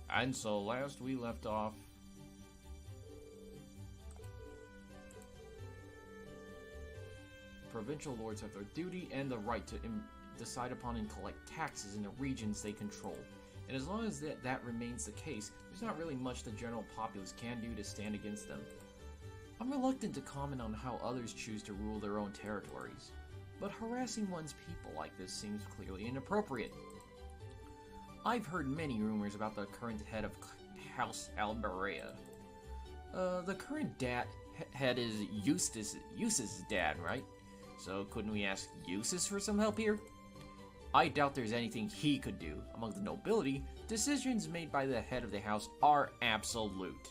And so last we left off, provincial lords have their duty and the right to decide upon and collect taxes in the regions they control. And as long as that remains the case, there's not really much the general populace can do to stand against them. I'm reluctant to comment on how others choose to rule their own territories, but harassing one's people like this seems clearly inappropriate. I've heard many rumors about the current head of House Alberea. The current head is Eustace's dad, right? So couldn't we ask Eustace for some help here? I doubt there's anything he could do. Among the nobility, decisions made by the head of the house are absolute.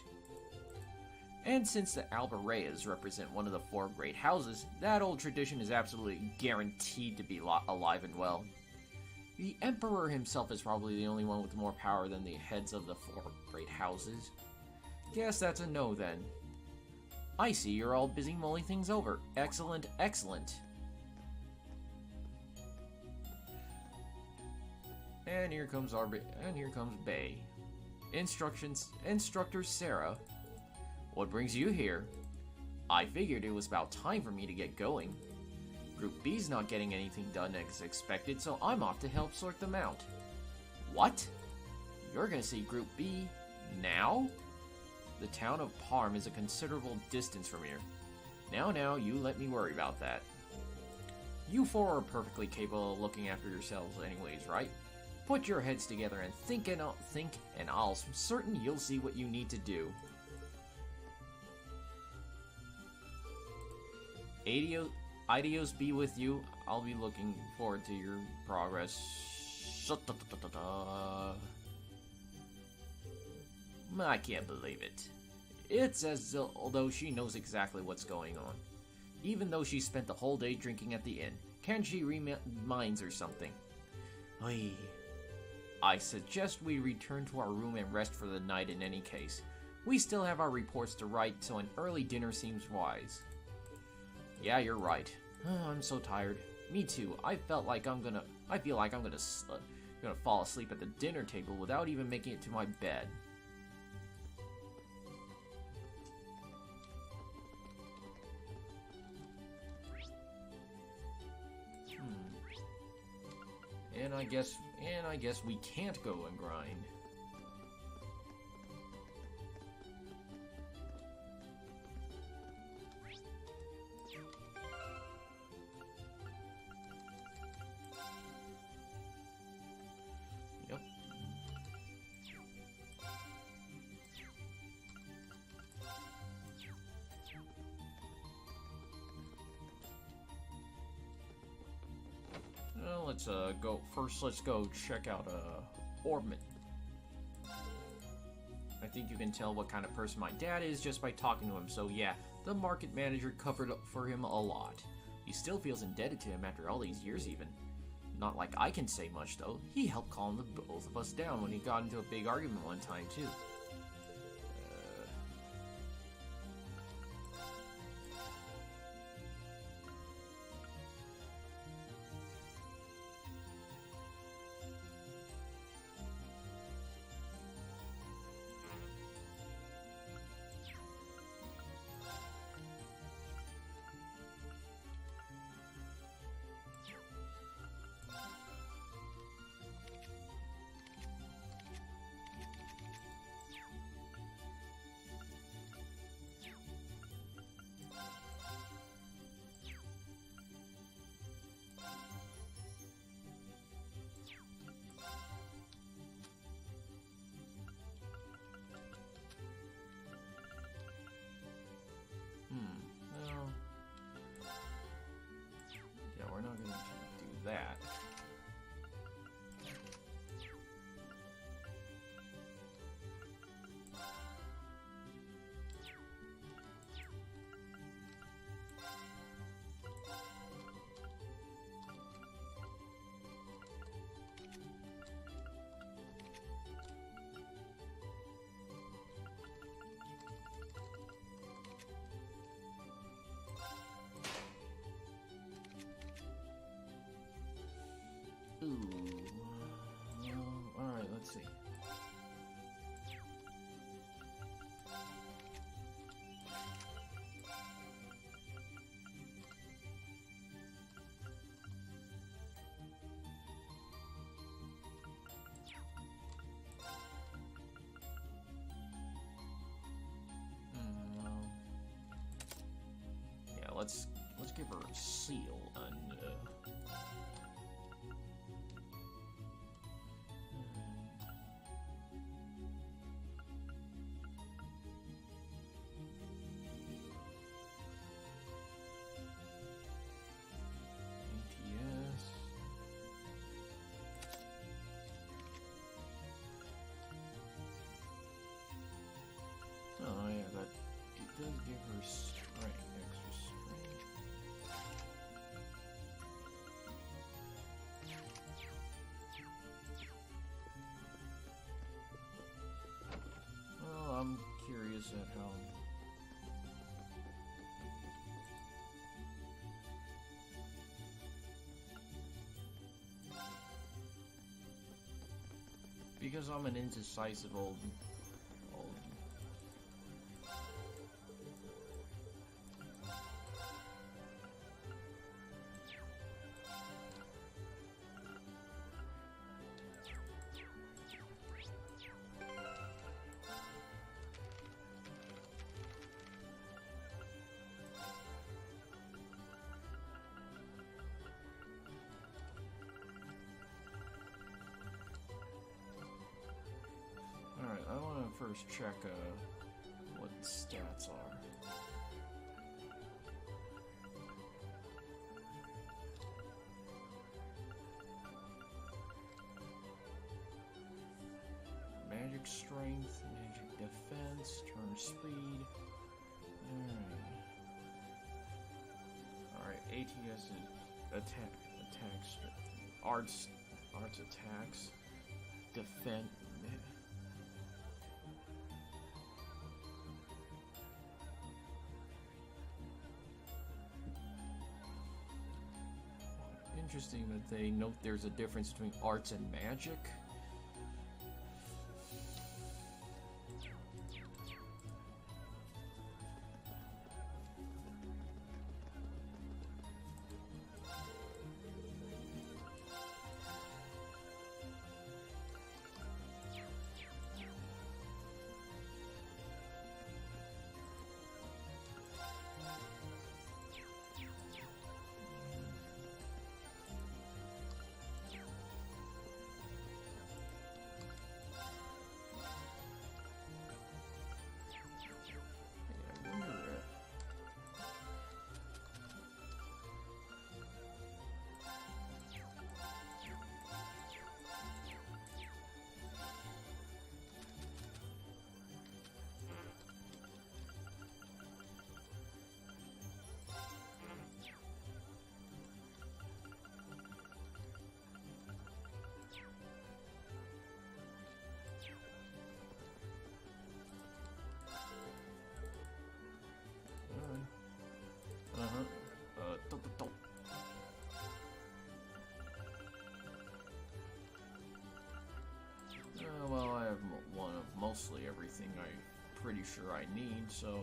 And since the Albereas represent one of the 4 great houses, that old tradition is absolutely guaranteed to be alive and well. The Emperor himself is probably the only one with more power than the heads of the 4 great houses. Guess that's a no then. I see you're all busy mulling things over. Excellent, excellent. And here comes Bay. Instructor Sarah. What brings you here? I figured it was about time for me to get going. Group B's not getting anything done as expected, so I'm off to help sort them out. What? You're gonna see Group B now? The town of Parm is a considerable distance from here. Now, you let me worry about that. You 4 are perfectly capable of looking after yourselves anyways, right? Put your heads together and think, and I'll certain you'll see what you need to do. Ideos be with you. I'll be looking forward to your progress. I can't believe it. It's as although she knows exactly what's going on. Even though she spent the whole day drinking at the inn. Can she reminds her something? Oy. I suggest we return to our room and rest for the night in any case. We still have our reports to write, so an early dinner seems wise. Yeah, you're right. I'm so tired. Me too. I feel like I'm gonna fall asleep at the dinner table without even making it to my bed. And I guess we can't go and grind. Yep. Well, let's go first. Let's go check out Orbman. I think you can tell what kind of person my dad is just by talking to him. So yeah, the market manager covered up for him a lot. He still feels indebted to him after all these years, even. Not like I can say much though. He helped calm the both of us down when he got into a big argument one time too. give her a seal and ATS. Oh yeah, that it does give her strength, extra strength. Well, I'm curious at how. Because I'm an indecisive old. Alright, I want to first check what the stats are. Magic strength, magic defense, turn speed. Alright, ATS is attacks, arts attacks, defense. Interesting that they note there's a difference between arts and magic. Well, I have one of mostly everything I'm pretty sure I need, so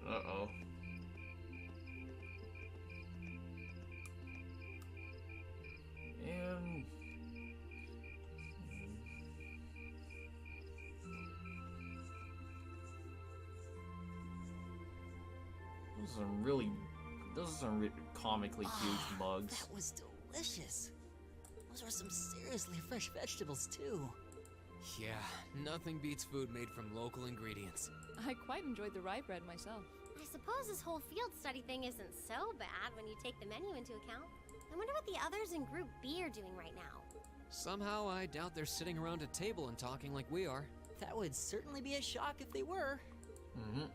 uh-oh. And those are some really comically huge mugs. That was delicious. Those are some seriously fresh vegetables too. Yeah, nothing beats food made from local ingredients. I quite enjoyed the rye bread myself. I suppose this whole field study thing isn't so bad when you take the menu into account. I wonder what the others in Group B are doing right now. Somehow, I doubt they're sitting around a table and talking like we are. That would certainly be a shock if they were. Mm-hmm.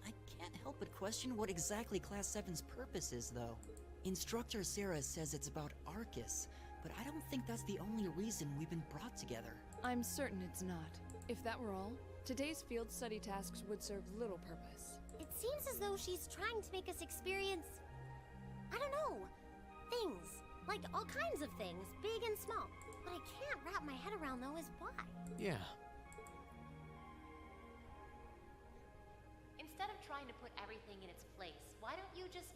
I can't help but question what exactly Class 7's purpose is, though. Instructor Sarah says it's about Arcus, but I don't think that's the only reason we've been brought together. I'm certain it's not. If that were all, today's field study tasks would serve little purpose. It seems as though she's trying to make us experience, I don't know, things. Like all kinds of things, big and small. What I can't wrap my head around though is why. Yeah. Instead of trying to put everything in its place, why don't you just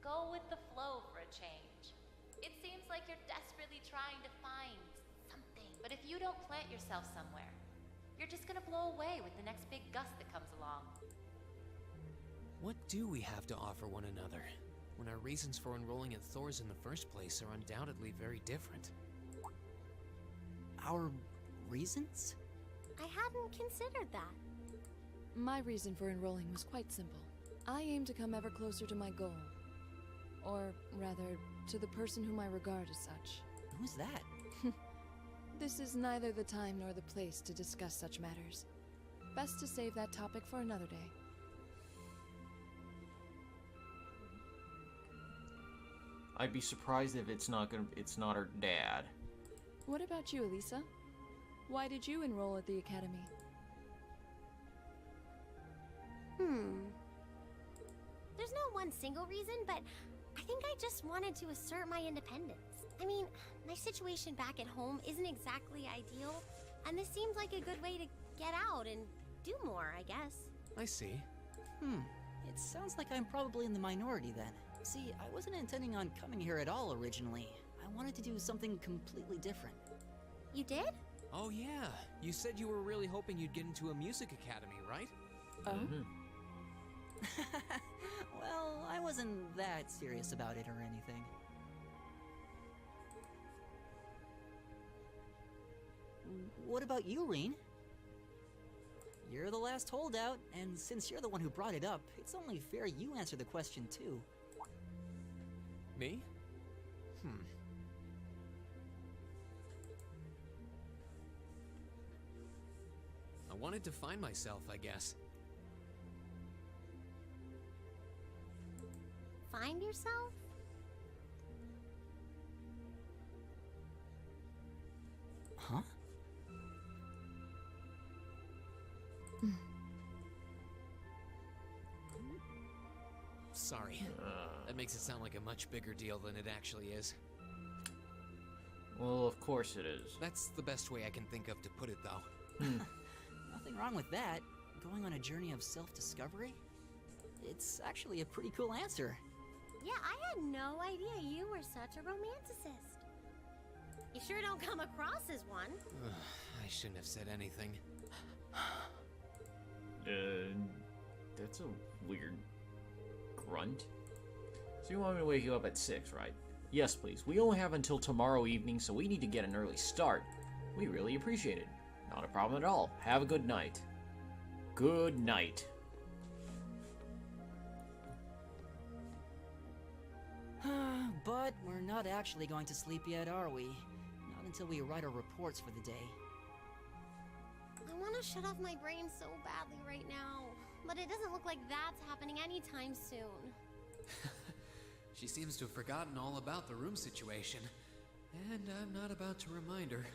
go with the flow for a change? It seems like you're desperately trying to find something, but if you don't plant yourself somewhere, you're just gonna blow away with the next big gust that comes along. What do we have to offer one another, when our reasons for enrolling at Thor's in the first place are undoubtedly very different? Our reasons? I hadn't considered that. My reason for enrolling was quite simple. I aim to come ever closer to my goal. Or, rather, to the person whom I regard as such. Who's that? This is neither the time nor the place to discuss such matters. Best to save that topic for another day. I'd be surprised if it's not her dad. What about you, Elisa? Why did you enroll at the academy? There's no one single reason, but I think I just wanted to assert my independence. I mean, my situation back at home isn't exactly ideal, and this seemed like a good way to get out and do more, I guess. I see. It sounds like I'm probably in the minority then. See, I wasn't intending on coming here at all originally. I wanted to do something completely different. You did? Oh yeah, you said you were really hoping you'd get into a music academy, right? Well, I wasn't that serious about it or anything. What about you, Reen? You're the last holdout, and since you're the one who brought it up, it's only fair you answer the question too. Me? I wanted to find myself, I guess. Find yourself? Huh? Sorry. That makes it sound like a much bigger deal than it actually is. Well, of course it is. That's the best way I can think of to put it, though. Nothing wrong with that. Going on a journey of self-discovery? It's actually a pretty cool answer. Yeah, I had no idea you were such a romanticist. You sure don't come across as one. I shouldn't have said anything. That's a weird grunt. So you want me to wake you up at 6, right? Yes, please. We only have until tomorrow evening, so we need to get an early start. We really appreciate it. Not a problem at all. Have a good night. Good night. But we're not actually going to sleep yet, are we? Not until we write our reports for the day. I want to shut off my brain so badly right now, but it doesn't look like that's happening anytime soon. She seems to have forgotten all about the room situation, and I'm not about to remind her.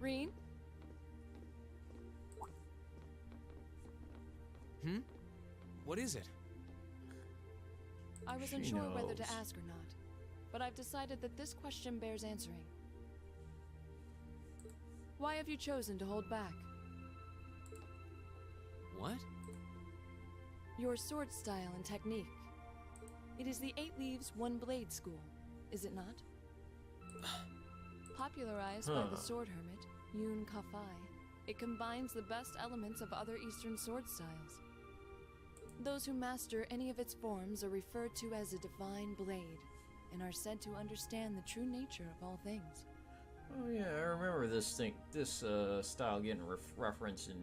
Reen? What is it? I was She unsure whether to knows. ask or not, but I've decided that this question bears answering. Why have you chosen to hold back? What? Your sword style and technique. It is the 8 Leaves, 1 Blade school, is it not? Popularized by the sword hermit, Yun Kafai, it combines the best elements of other Eastern sword styles. Those who master any of its forms are referred to as a divine blade, and are said to understand the true nature of all things. Oh yeah, I remember this style getting referenced in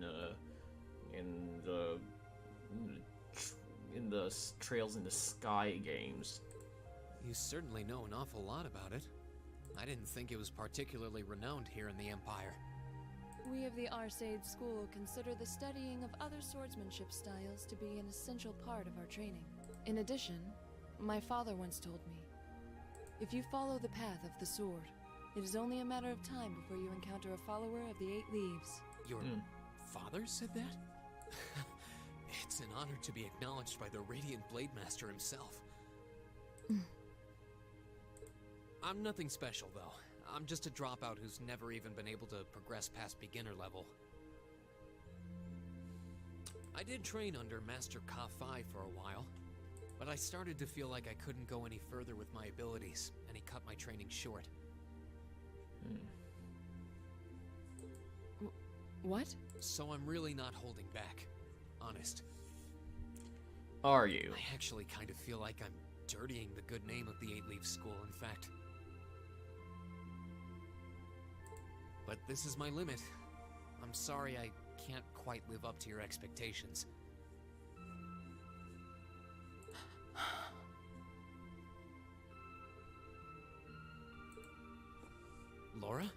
the Trails in the Sky games. You certainly know an awful lot about it. I didn't think it was particularly renowned here in the Empire. We of the Arcade School consider the studying of other swordsmanship styles to be an essential part of our training. In addition, my father once told me, if you follow the path of the sword, it is only a matter of time before you encounter a follower of the 8 Leaves. Your father said that? It's an honor to be acknowledged by the Radiant Blade Master himself. I'm nothing special, though. I'm just a dropout who's never even been able to progress past beginner level. I did train under Master Ka-Fi for a while, but I started to feel like I couldn't go any further with my abilities, and he cut my training short. What? So I'm really not holding back. Honest. Are you? I actually kind of feel like I'm dirtying the good name of the Eight-Leaf School, in fact. But this is my limit. I'm sorry I can't quite live up to your expectations. Laura?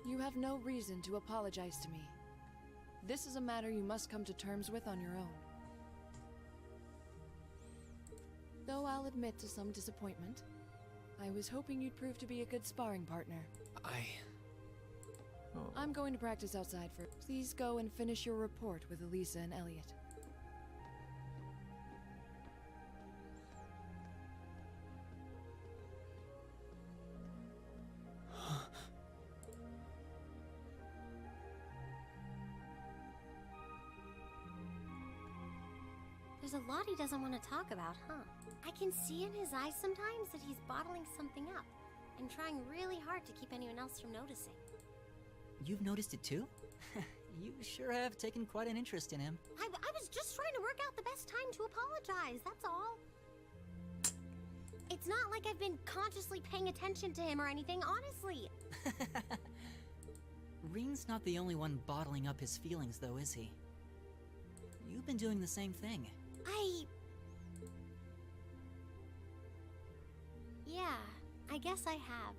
You have no reason to apologize to me. This is a matter you must come to terms with on your own. Though I'll admit to some disappointment, I was hoping you'd prove to be a good sparring partner. I'm going to practice outside first. Please go and finish your report with Elisa and Elliot. There's a lot he doesn't want to talk about, huh? I can see in his eyes sometimes that he's bottling something up and trying really hard to keep anyone else from noticing. You've noticed it too? You sure have taken quite an interest in him. I was just trying to work out the best time to apologize, that's all. It's not like I've been consciously paying attention to him or anything, honestly. Reen's not the only one bottling up his feelings though, is he? You've been doing the same thing. Yeah, I guess I have.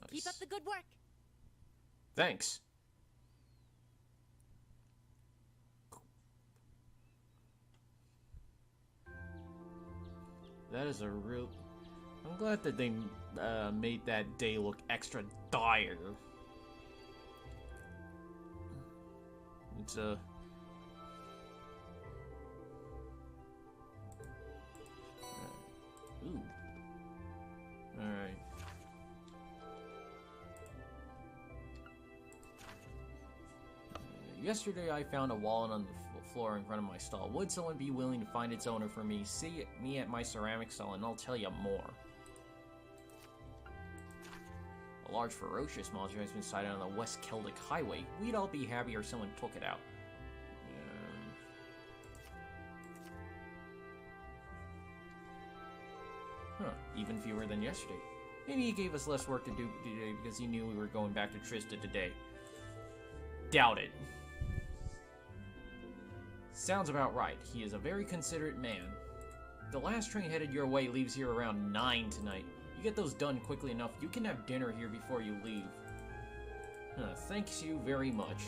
Nice. Keep up the good work. Thanks. That is a real... I'm glad that they made that day look extra dire. It's a... Ooh. Alright. Yesterday I found a wallet on the floor in front of my stall. Would someone be willing to find its owner for me? See me at my ceramic stall and I'll tell you more. A large ferocious monster has been sighted on the West Celtic Highway. We'd all be happy if someone took it out. Even fewer than yesterday. Maybe he gave us less work to do today because he knew we were going back to Trista today. Doubt it. Sounds about right. He is a very considerate man. The last train headed your way leaves here around 9 tonight. You get those done quickly enough, you can have dinner here before you leave. Thanks you very much.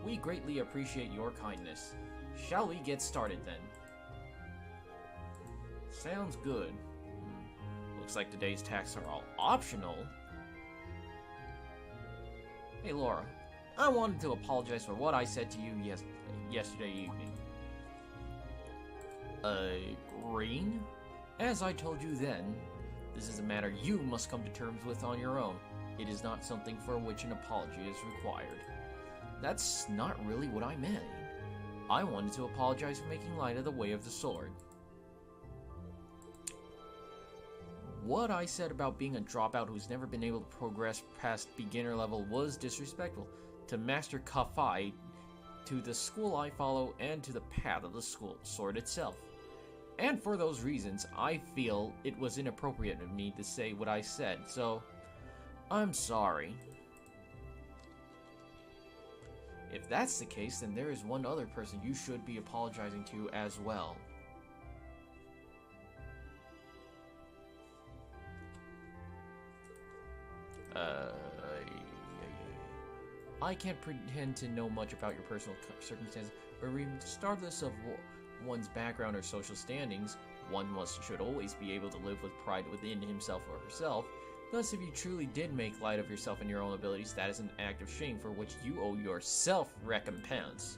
We greatly appreciate your kindness. Shall we get started then? Sounds good. Looks like today's tasks are all optional. Hey Laura, I wanted to apologize for what I said to you yesterday evening. Reen? As I told you then, this is a matter you must come to terms with on your own. It is not something for which an apology is required. That's not really what I meant. I wanted to apologize for making light of the Way of the Sword. What I said about being a dropout who's never been able to progress past beginner level was disrespectful to Master Ka-Fi, to the school I follow, and to the path of the school sword itself. And for those reasons, I feel it was inappropriate of me to say what I said, so I'm sorry. If that's the case, then there is one other person you should be apologizing to as well. I can't pretend to know much about your personal circumstances, but regardless of one's background or social standings, should always be able to live with pride within himself or herself. Thus, if you truly did make light of yourself and your own abilities, that is an act of shame for which you owe yourself recompense.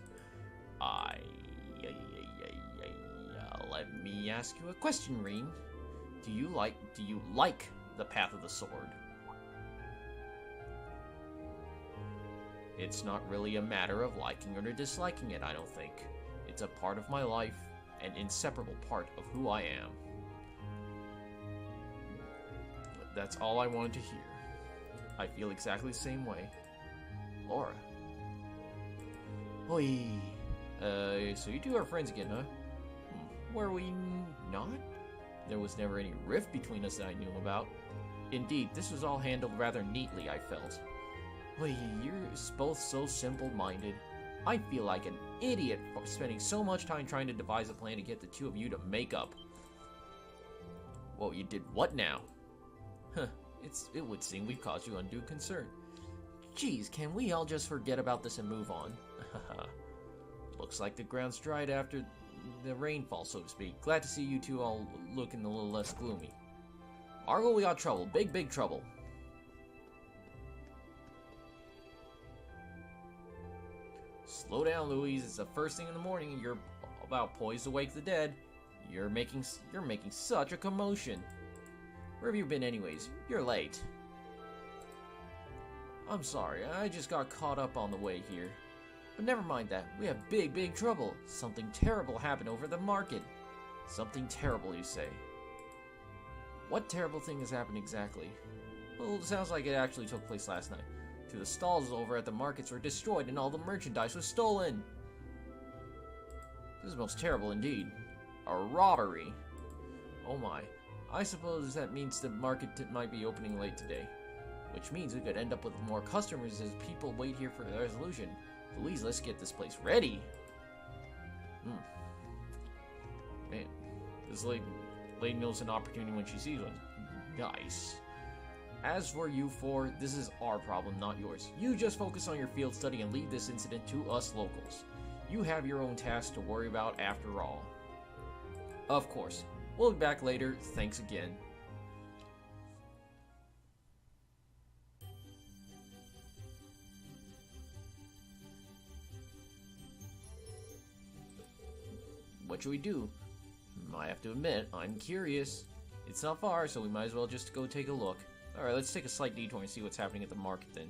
Let me ask you a question, Reen. Do you like the path of the sword? It's not really a matter of liking or disliking it, I don't think. It's a part of my life, an inseparable part of who I am. That's all I wanted to hear. I feel exactly the same way. Laura. Oi. So you two are friends again, huh? Were we not? There was never any rift between us that I knew about. Indeed, this was all handled rather neatly, I felt. Oi, you're both so simple-minded. I feel like an idiot for spending so much time trying to devise a plan to get the two of you to make up. Whoa, you did what now? Huh, it would seem we've caused you undue concern. Geez, can we all just forget about this and move on? Looks like the ground's dried after the rainfall, so to speak. Glad to see you two all looking a little less gloomy. Argo, we got trouble. Big trouble. Slow down, Louise. It's the first thing in the morning and you're about poised to wake the dead. You're making such a commotion. Where have you been anyways? You're late. I'm sorry, I just got caught up on the way here. But never mind that. We have big trouble. Something terrible happened over the market. Something terrible, you say? What terrible thing has happened exactly? Well, it sounds like it actually took place last night. Two of the stalls over at the markets were destroyed and all the merchandise was stolen. This is most terrible indeed. A robbery. Oh my. I suppose that means the market might be opening late today. Which means we could end up with more customers as people wait here for the resolution. Louise, let's get this place ready. Man, this lady knows an opportunity when she sees one. Nice. As for you four, this is our problem, not yours. You just focus on your field study and leave this incident to us locals. You have your own tasks to worry about after all. Of course. We'll be back later. Thanks again. What should we do? I have to admit, I'm curious. It's not far, so we might as well just go take a look. Alright, let's take a slight detour and see what's happening at the market then.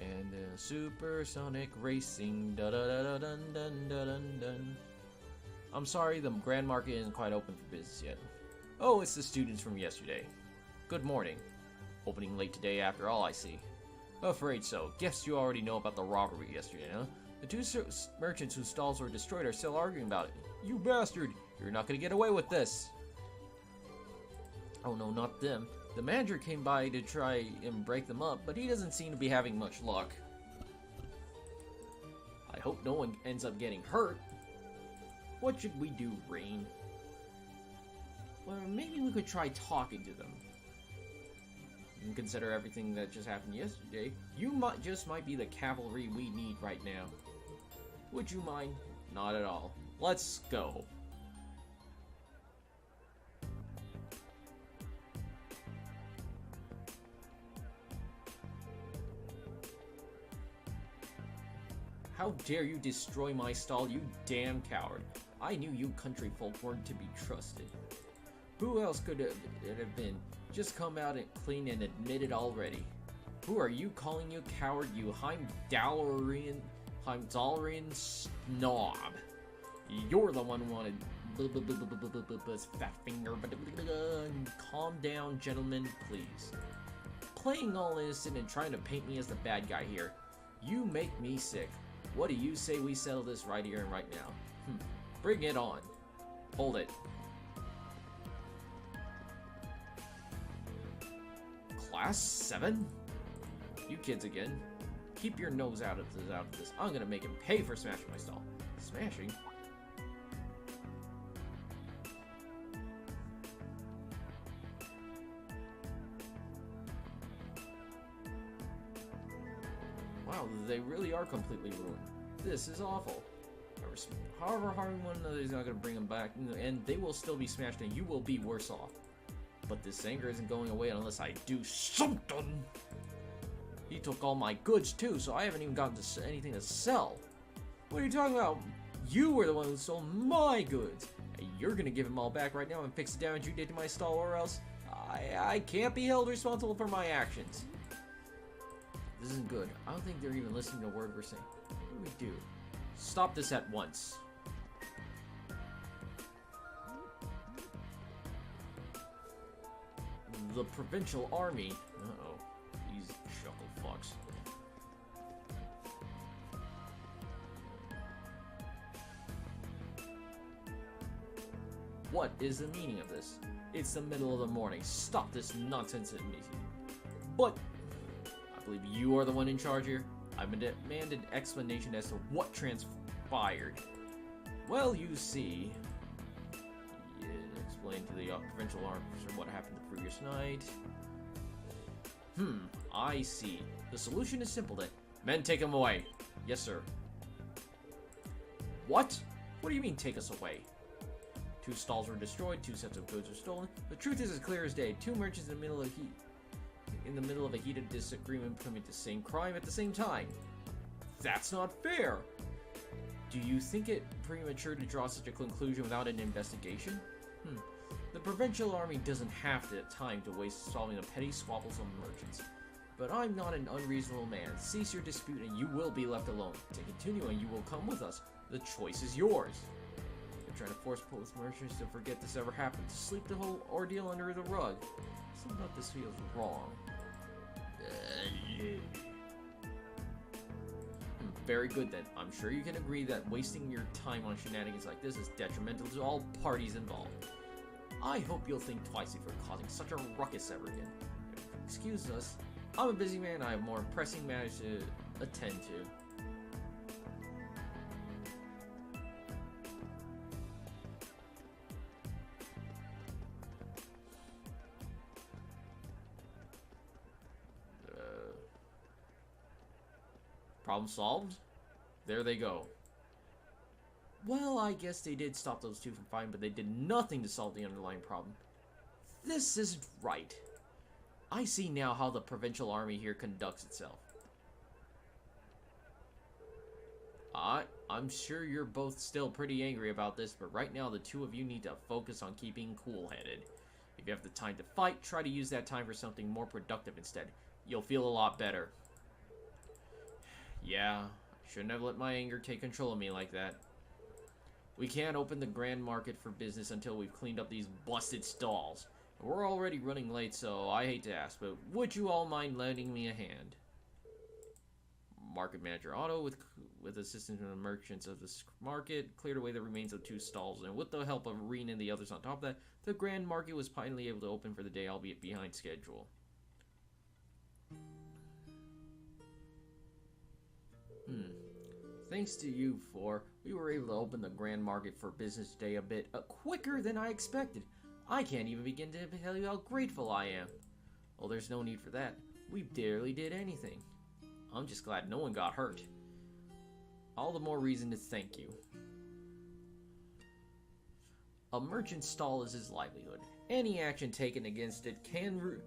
And supersonic racing, da da da da dun dun dun dun dun. I'm sorry, the Grand Market isn't quite open for business yet. Oh, it's the students from yesterday. Good morning. Opening late today after all, I see. Afraid so. Guess you already know about the robbery yesterday, huh? The two merchants whose stalls were destroyed are still arguing about it. You bastard! You're not gonna get away with this! Oh no, not them. The manager came by to try and break them up, but he doesn't seem to be having much luck. I hope no one ends up getting hurt. What should we do, Rain? Well, maybe we could try talking to them. And consider everything that just happened yesterday. You might be the cavalry we need right now. Would you mind? Not at all. Let's go. How dare you destroy my stall, you damn coward. I knew you country folk weren't to be trusted. Who else could it have been? Just come out and clean and admit it already. Who are you calling you coward, you Heimdallerian snob? You're the one who wanted fat finger. Calm down, gentlemen, please. Playing all innocent and trying to paint me as the bad guy here. You make me sick. What do you say we settle this right here and right now? Bring it on. Hold it. Class 7? You kids again. Keep your nose out of this. I'm gonna make him pay for smashing my stall. Smashing? Wow, they really are completely ruined. This is awful. However, harming one another is not going to bring them back, and they will still be smashed, and you will be worse off. But this anger isn't going away unless I do something. He took all my goods too, so I haven't even gotten to anything to sell. What are you talking about? You were the one who stole my goods. And you're gonna give them all back right now and fix the damage you did to my stall, or else I can't be held responsible for my actions. This isn't good. I don't think they're even listening to a word we're saying. What do we do? Stop this at once. The provincial army. Uh-oh. These chuckle fucks. What is the meaning of this? It's the middle of the morning. Stop this nonsense at me. But I believe you are the one in charge here. I've been demanded explanation as to what transpired. Well, you see, explain to the provincial officer what happened the previous night. I see. The solution is simple then. Men, take him away. Yes, sir. What? What do you mean, take us away? 2 stalls were destroyed, 2 sets of goods were stolen. The truth is as clear as day. 2 merchants in the middle of a heated disagreement commit the same crime at the same time. That's not fair. Do you think it premature to draw such a conclusion without an investigation? The provincial army doesn't have the time to waste solving the petty squabbles of merchants. But I'm not an unreasonable man. Cease your dispute and you will be left alone. To continue and you will come with us. The choice is yours. You're trying to force both merchants to forget this ever happened, to sweep the whole ordeal under the rug. Something about this feels wrong. Very good then. I'm sure you can agree that wasting your time on shenanigans like this is detrimental to all parties involved. I hope you'll think twice before causing such a ruckus ever again. Excuse us. I'm a busy man. I have more pressing matters to attend to. Problem solved? There they go. Well, I guess they did stop those 2 from fighting, but they did nothing to solve the underlying problem. This isn't right. I see now how the provincial army here conducts itself. I'm sure you're both still pretty angry about this, but right now the 2 of you need to focus on keeping cool-headed. If you have the time to fight, try to use that time for something more productive instead. You'll feel a lot better. Yeah, I shouldn't have let my anger take control of me like that. We can't open the grand market for business until we've cleaned up these busted stalls. We're already running late, so I hate to ask, but would you all mind lending me a hand? Market manager Otto, with assistance from the merchants of this market, cleared away the remains of 2 stalls, and with the help of Reen and the others on top of that, the grand market was finally able to open for the day, albeit behind schedule. Thanks to you 4, we were able to open the grand market for business day a bit quicker than I expected. I can't even begin to tell you how grateful I am. Well, there's no need for that. We barely did anything. I'm just glad no one got hurt. All the more reason to thank you. A merchant's stall is his livelihood. Any action taken against it can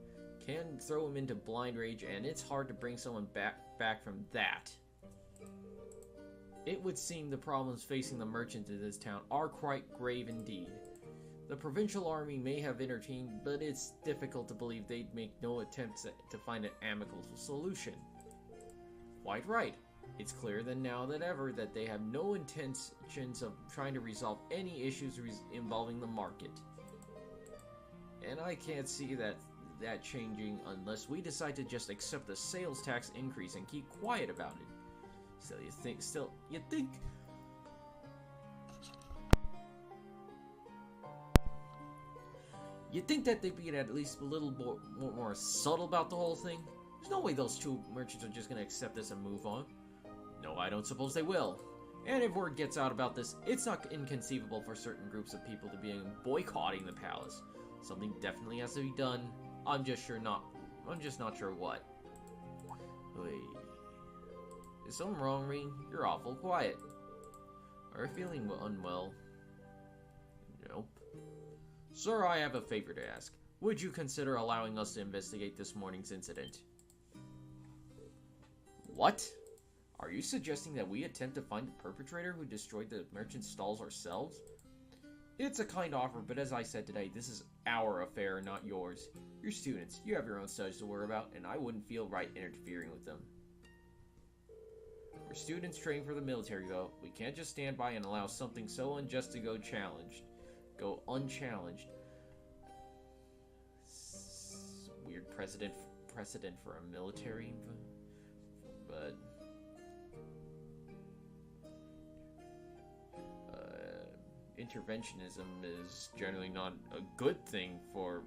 throw him into blind rage, and it's hard to bring someone back from that. It would seem the problems facing the merchants in this town are quite grave indeed. The provincial army may have intervened, but it's difficult to believe they'd make no attempts to find an amicable solution. Quite right. It's clearer than now than ever that they have no intentions of trying to resolve any issues involving the market. And I can't see that changing unless we decide to just accept the sales tax increase and keep quiet about it. You think You'd think that they'd be at least a little more subtle about the whole thing. There's no way those 2 merchants are just gonna accept this and move on. No, I don't suppose they will. And if word gets out about this, it's not inconceivable for certain groups of people to be boycotting the palace. Something definitely has to be done. I'm just not sure what. Wait. Is something wrong, Rean? You're awful quiet. Are you feeling unwell? Nope. Sir, I have a favor to ask. Would you consider allowing us to investigate this morning's incident? What? Are you suggesting that we attempt to find the perpetrator who destroyed the merchant's stalls ourselves? It's a kind offer, but as I said today, this is our affair, not yours. You're students, you have your own studies to worry about, and I wouldn't feel right interfering with them. We're students trained for the military, though. We can't just stand by and allow something so unjust to go unchallenged. Weird precedent for a military, but interventionism is generally not a good thing for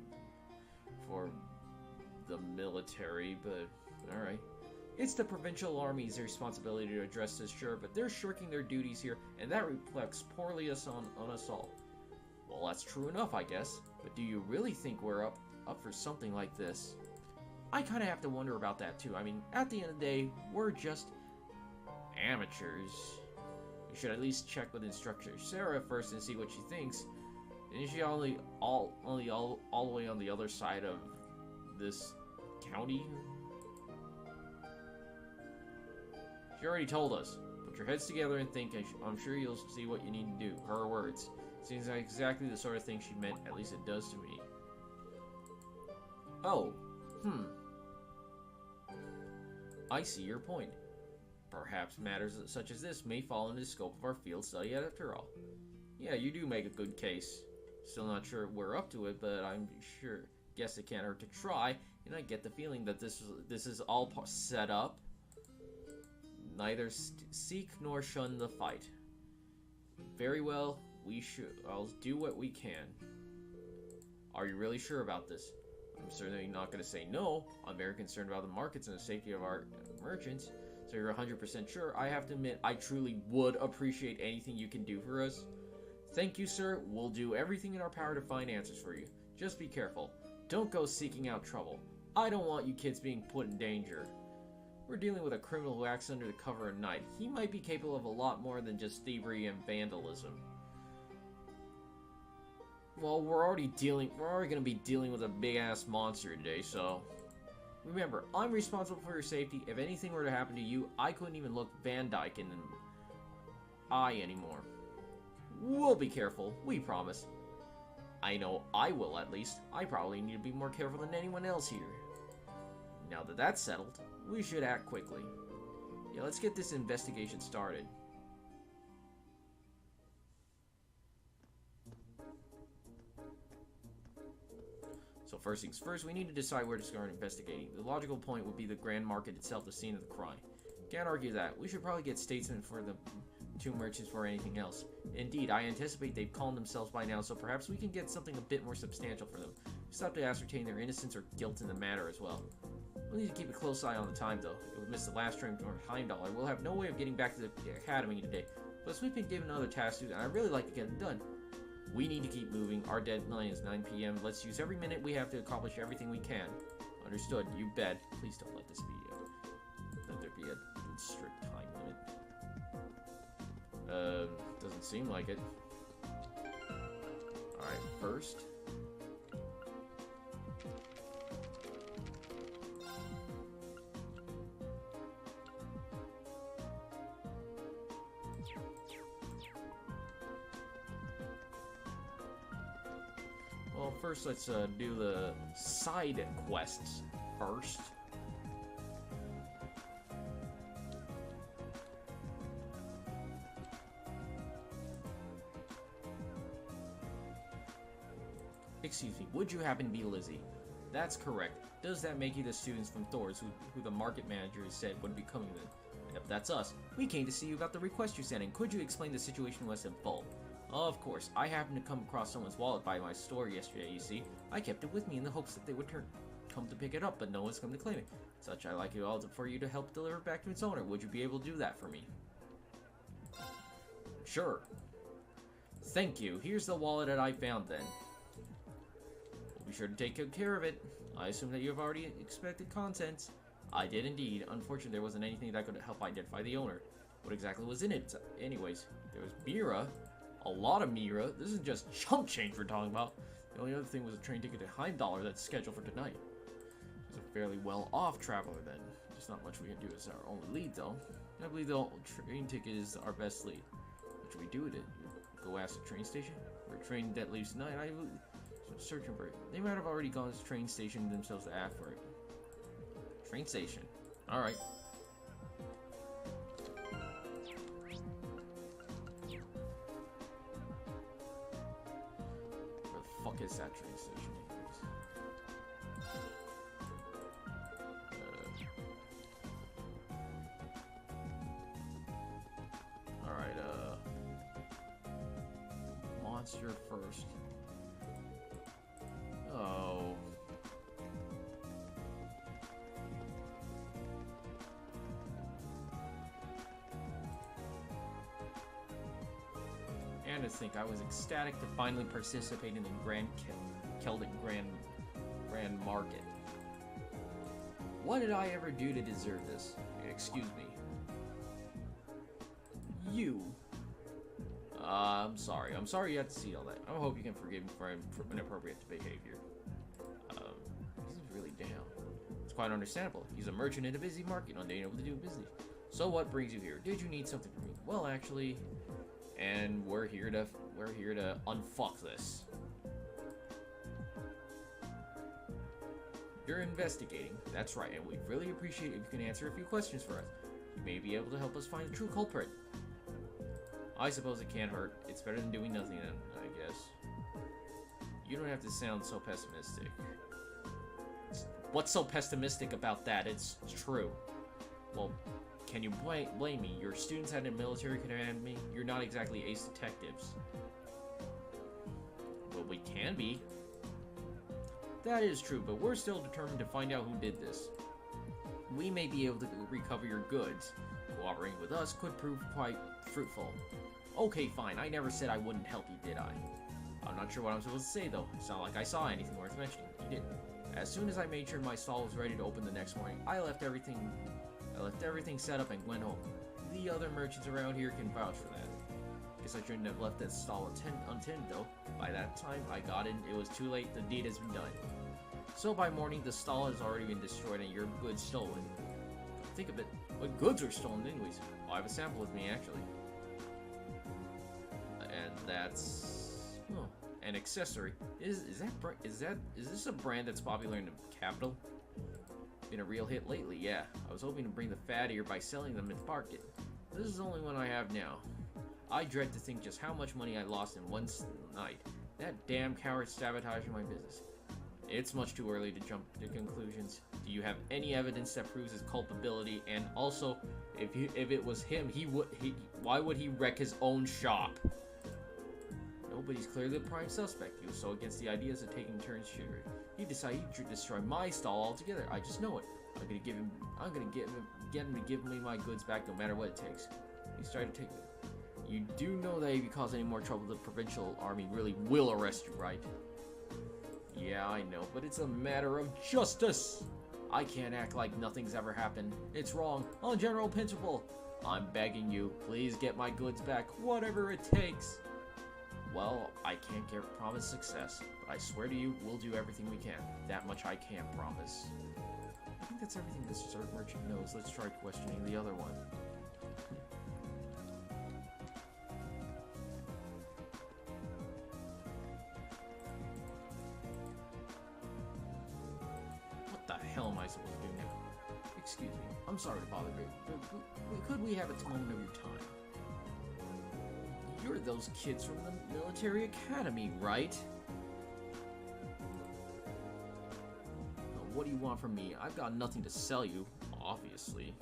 the military, but alright. It's the provincial army's responsibility to address this, sure, but they're shirking their duties here, and that reflects poorly on us all. Well, that's true enough, I guess, but do you really think we're up for something like this? I kinda have to wonder about that too. I mean, at the end of the day, we're just amateurs. We should at least check with instructor Sarah first and see what she thinks. Isn't she all the way on the other side of this county? She already told us. Put your heads together and think. I'm sure you'll see what you need to do. Her words. Seems like exactly the sort of thing she meant. At least it does to me. Oh. I see your point. Perhaps matters such as this may fall into the scope of our field study after all. Yeah, you do make a good case. Still not sure we're up to it, but I'm sure. Guess it can't hurt to try, and I get the feeling that this is all set up. Neither seek nor shun the fight. Very well, I'll do what we can. Are you really sure about this? I'm certainly not going to say no. I'm very concerned about the markets and the safety of our merchants. So you're 100% sure? I have to admit, I truly would appreciate anything you can do for us. Thank you, sir. We'll do everything in our power to find answers for you. Just be careful. Don't go seeking out trouble. I don't want you kids being put in danger. We're dealing with a criminal who acts under the cover of night. He might be capable of a lot more than just thievery and vandalism. Well, we're already going to be dealing with a big-ass monster today, so... Remember, I'm responsible for your safety. If anything were to happen to you, I couldn't even look Van Dyke in the eye anymore. We'll be careful, we promise. I know I will, at least. I probably need to be more careful than anyone else here. Now that that's settled, we should act quickly. Yeah, let's get this investigation started. So first things first, we need to decide where to start investigating. The logical point would be the Grand Market itself, the scene of the crime. Can't argue that. We should probably get statesmen for the two merchants for anything else. Indeed, I anticipate they've calmed themselves by now, so perhaps we can get something a bit more substantial for them. We still have to ascertain their innocence or guilt in the matter as well. We'll need to keep a close eye on the time, though. If we miss the last train for Heimdall, we'll have no way of getting back to the academy today. Plus, we've been given other tasks to do, and I'd really like to get them done. We need to keep moving. Our deadline is 9 p.m. Let's use every minute we have to accomplish everything we can. Understood. You bet. Please don't let this be let there be a strict time limit. Doesn't seem like it. Alright, first. Well, first let's do the side quests first. Excuse me, would you happen to be Lizzie? That's correct. Does that make you the students from Thor's who the market manager said would be coming then? Yep, that's us. We came to see you about the request you sent in. Could you explain the situation to us in full? Of course. I happened to come across someone's wallet by my store yesterday, you see. I kept it with me in the hopes that they would come to pick it up, but no one's come to claim it. Such I like it all for you to help deliver it back to its owner. Would you be able to do that for me? Sure. Thank you. Here's the wallet that I found then. We'll be sure to take good care of it. I assume that you have already expected contents. I did indeed. Unfortunately, there wasn't anything that could help identify the owner. What exactly was in it? Anyways, there was Mira. A lot of Mira. This isn't just chump change we're talking about. The only other thing was a train ticket to Heimdallr that's scheduled for tonight. She's a fairly well-off traveler then. There's not much we can do as our only lead, though. I believe the train ticket is our best lead. What should we do with it? Go ask the train station? Or a train that leaves tonight? I'm searching for it. They might have already gone to the train station themselves to ask for it. Train station. Alright. Where the fuck is that train station? Alright, Monster first. Oh. And to think, I was ecstatic to finally participate in the Celtic Grand Market. What did I ever do to deserve this? Excuse me. You. I'm sorry. I'm sorry you had to see all that. I hope you can forgive me for inappropriate behavior. He's really down. It's quite understandable. He's a merchant in a busy market, unable to do business. So what brings you here? Did you need something from me? Well, actually, and we're here to unfuck this. You're investigating. That's right, and we'd really appreciate it if you can answer a few questions for us. You may be able to help us find the true culprit. I suppose it can't hurt. It's better than doing nothing, then, I guess. You don't have to sound so pessimistic. What's so pessimistic about that? It's true. Well, can you blame me? Your students had a military academy. You're not exactly ace detectives. Well, we can be. That is true, but we're still determined to find out who did this. We may be able to recover your goods. Cooperating with us could prove quite fruitful. Okay, fine. I never said I wouldn't help you, did I? I'm not sure what I'm supposed to say, though. It's not like I saw anything worth mentioning. You didn't. As soon as I made sure my stall was ready to open the next morning, I left everything set up and went home. The other merchants around here can vouch for that. Guess I shouldn't have left that stall untended, though. By that time I got in, it was too late. The deed has been done. So by morning, the stall has already been destroyed and your goods stolen. Think of it. What goods were stolen anyways? Oh, I have a sample with me, actually. And that's... oh, an accessory. Is this a brand that's popular in the capital? Been a real hit lately, yeah. I was hoping to bring the fat here by selling them at the market. This is the only one I have now. I dread to think just how much money I lost in one night. That damn coward sabotaging my business. It's much too early to jump to conclusions. Do you have any evidence that proves his culpability? And also, if it was him, why would he wreck his own shop? Nobody's clearly the prime suspect. He was so against the ideas of taking turns shooting. He decided to destroy my stall altogether. I just know it. I'm gonna get him to give me my goods back no matter what it takes. He's trying to take me. You do know that if you cause any more trouble, the provincial army really will arrest you, right? Yeah, I know, but it's a matter of justice. I can't act like nothing's ever happened. It's wrong, on general principle. I'm begging you, please get my goods back, whatever it takes. Well, I can't promise success, but I swear to you, we'll do everything we can. That much I can promise. I think that's everything this dessert merchant knows. Let's try questioning the other one. What the hell am I supposed to do now? Excuse me, I'm sorry to bother you, but could we have a moment of your time? You're those kids from the military academy, right? Now, what do you want from me? I've got nothing to sell you, obviously.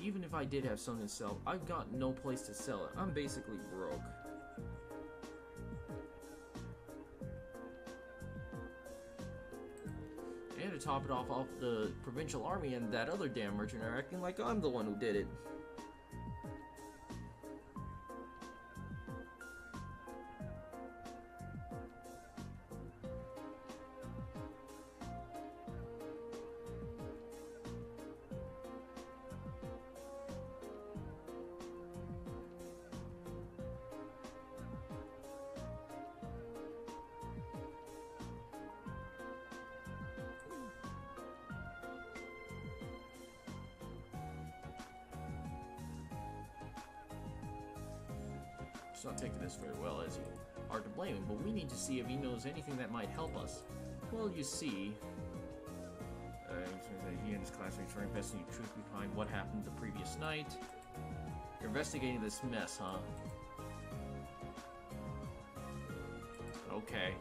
Even if I did have something to sell, I've got no place to sell it. I'm basically broke. And to top it off, the provincial army and that other damn merchant are acting like I'm the one who did it. He's not taking this very well, is he? Hard to blame him, but we need to see if he knows anything that might help us. Well, you see, he and his classmates are investigating the truth behind what happened the previous night. You're investigating this mess, huh? Okay.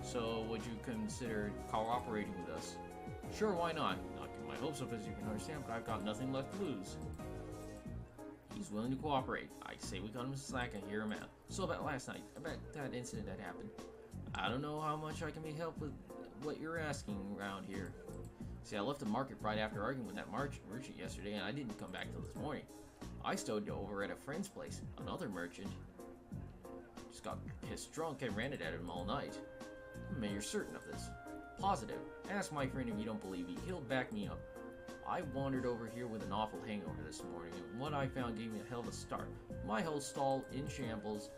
So, would you consider cooperating with us? Sure, why not? Not getting my hopes up, as you can understand, but I've got nothing left to lose. He's willing to cooperate. I say we cut him slack and hear him out. So about last night, about that incident that happened. I don't know how much I can be helped with what you're asking around here. See, I left the market right after arguing with that merchant yesterday, and I didn't come back till this morning. I stowed over at a friend's place, another merchant. Just got pissed drunk and ranted at him all night. Man, you're certain of this? Positive. Ask my friend if you don't believe me. He'll back me up. I wandered over here with an awful hangover this morning, and what I found gave me a hell of a start. My whole stall in shambles,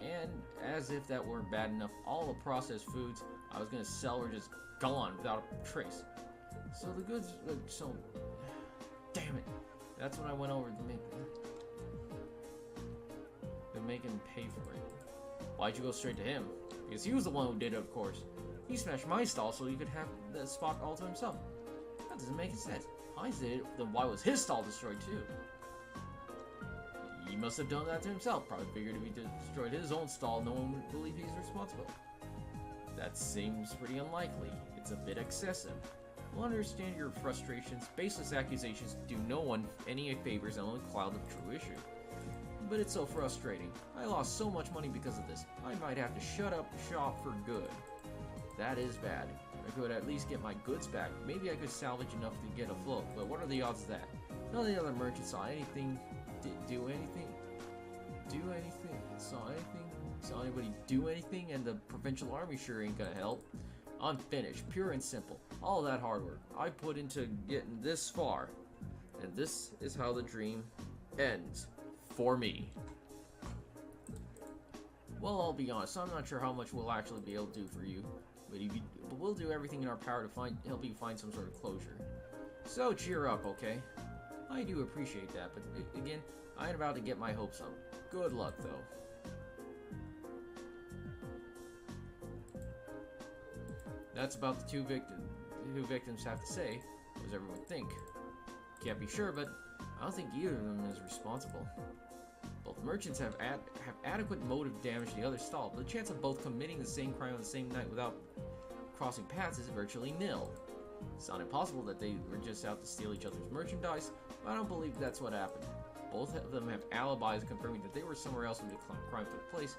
and as if that weren't bad enough, all the processed foods I was going to sell were just gone without a trace. So the goods, damn it. That's when I went over to make him pay for it. Why'd you go straight to him? Because he was the one who did it, of course. He smashed my stall so he could have the spot all to himself. That doesn't make sense. I did it, then why was his stall destroyed too? He must have done that to himself. Probably figured if he destroyed his own stall, no one would believe he's responsible. That seems pretty unlikely. It's a bit excessive. We'll understand your frustrations. Baseless accusations do no one any favors and only cloud the true issue. But it's so frustrating. I lost so much money because of this. I might have to shut up shop for good. That is bad. I could at least get my goods back. Maybe I could salvage enough to get afloat, but what are the odds of that? None of the other merchants saw anything, do anything, saw anybody do anything, and the provincial army sure ain't gonna help. I'm finished, pure and simple. All that hard work I put into getting this far, and this is how the dream ends for me. Well, I'll be honest, I'm not sure how much we'll actually be able to do for you. But we'll do everything in our power to help you find some sort of closure. So cheer up, okay? I do appreciate that, but again, I ain't about to get my hopes up. Good luck, though. That's about the two victims have to say. What does everyone think? Can't be sure, but I don't think either of them is responsible. Both merchants have adequate motive to damage the other stall, but the chance of both committing the same crime on the same night without crossing paths is virtually nil. It's not impossible that they were just out to steal each other's merchandise, but I don't believe that's what happened. Both of them have alibis confirming that they were somewhere else when the crime took place.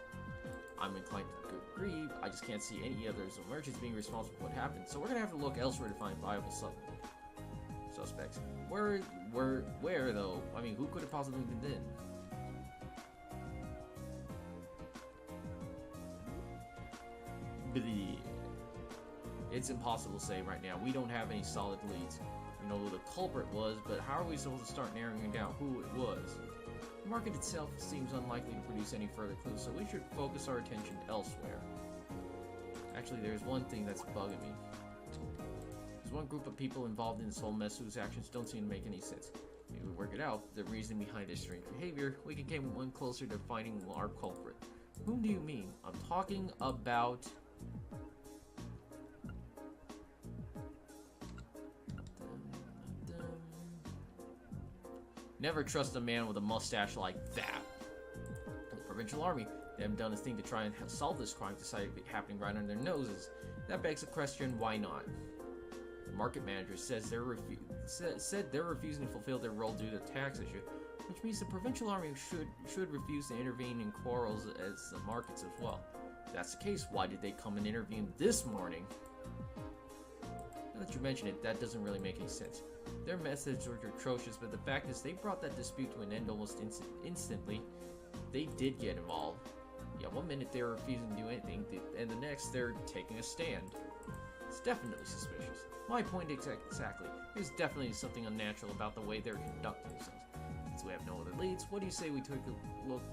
I'm inclined to agree, I just can't see any others of merchants being responsible for what happened, so we're gonna have to look elsewhere to find viable suspects. Where though? I mean, who could have possibly been in? It's impossible to say right now. We don't have any solid leads. We know who the culprit was, but how are we supposed to start narrowing down who it was? The market itself seems unlikely to produce any further clues, so we should focus our attention elsewhere. Actually, there's one thing that's bugging me. There's one group of people involved in this whole mess whose actions don't seem to make any sense. Maybe we work it out, the reason behind their strange behavior, we can get one closer to finding our culprit. Whom do you mean? I'm talking about... Never trust a man with a mustache like that. The provincial army, they haven't done a thing to try and solve this crime decided to be happening right under their noses. That begs the question, why not? The market manager says they're refusing to fulfill their role due to the tax issue, which means the provincial army should refuse to intervene in quarrels as the markets as well. If that's the case, why did they come and intervene this morning? Now that you mention it, that doesn't really make any sense. Their methods were atrocious, but the fact is they brought that dispute to an end almost instantly. They did get involved. Yeah, one minute they're refusing to do anything, and the next they're taking a stand. It's definitely suspicious. My point exactly. There's definitely something unnatural about the way they're conducting themselves. Since we have no other leads, what do you say we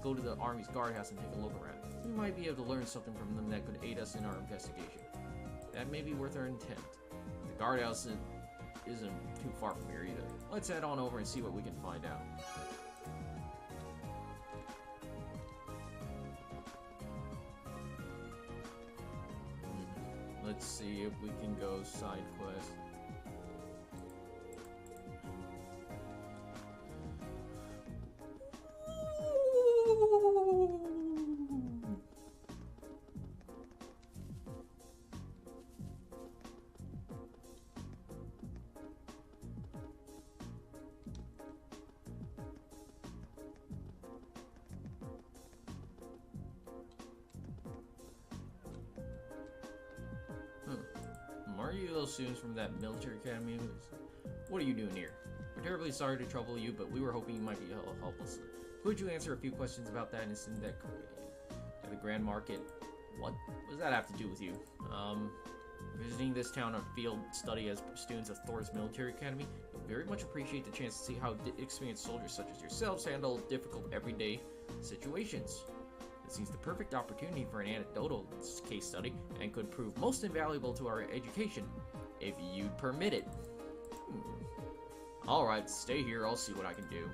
go to the Army's guardhouse and take a look around? We might be able to learn something from them that could aid us in our investigation. That may be worth our intent. The guardhouse isn't too far from here either. Let's head on over and see what we can find out. Let's see if we can go side quest. Are you those students from that military academy? What are you doing here? We're terribly sorry to trouble you, but we were hoping you might be helpless. Could you answer a few questions about that incident at the Grand Market? What does that have to do with you? Visiting this town on field study as students of Thor's military academy, we very much appreciate the chance to see how experienced soldiers such as yourselves handle difficult everyday situations. It seems the perfect opportunity for an anecdotal case study and could prove most invaluable to our education, if you'd permit it. Alright, stay here, I'll see what I can do.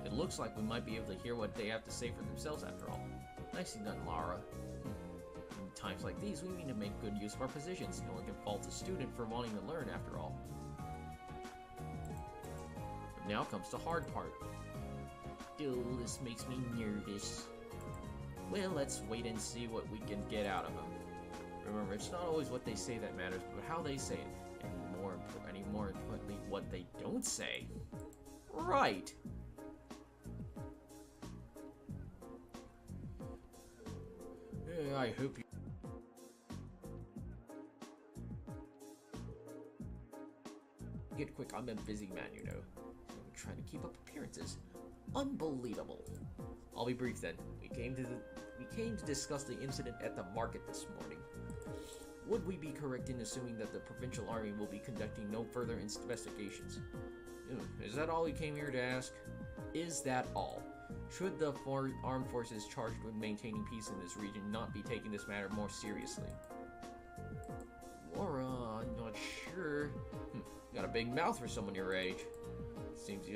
It looks like we might be able to hear what they have to say for themselves after all. Nicely done, Lara. In times like these, we need to make good use of our positions. No one can fault a student for wanting to learn, after all. But now comes the hard part. Oh, this makes me nervous. Well, let's wait and see what we can get out of them. Remember, it's not always what they say that matters, but how they say it, and more importantly, what they don't say. Right. I hope you get quick. I'm a busy man, you know. I'm trying to keep up appearances. Unbelievable. I'll be brief then. We came to discuss the incident at the market this morning. Would we be correct in assuming that the provincial army will be conducting no further investigations? Is that all you came here to ask? Is that all? Should the armed forces charged with maintaining peace in this region not be taking this matter more seriously? Laura, I'm not sure. Got a big mouth for someone your age. It seems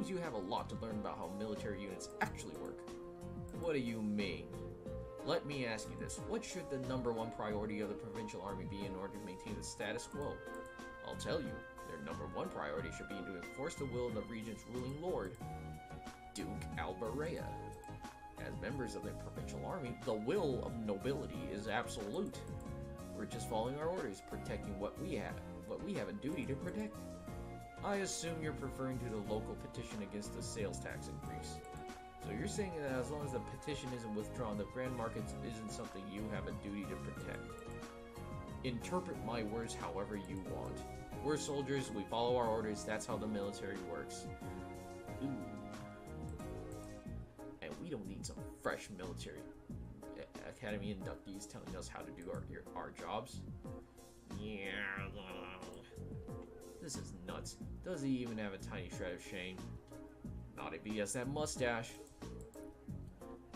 you have a lot to learn about how military units actually work. What do you mean? Let me ask you this. What should the #1 priority of the provincial army be in order to maintain the status quo? I'll tell you. Their #1 priority should be to enforce the will of the region's ruling lord, Duke Alberea. As members of the provincial army, the will of nobility is absolute. We're just following our orders, protecting what we have a duty to protect. I assume you're referring to the local petition against the sales tax increase. So you're saying that as long as the petition isn't withdrawn, the Grand Market isn't something you have a duty to protect. Interpret my words however you want. We're soldiers, we follow our orders, that's how the military works. Ooh. And we don't need some fresh military academy inductees telling us how to do our jobs. Yeah. This is nuts. Does he even have a tiny shred of shame? Not if he has that mustache.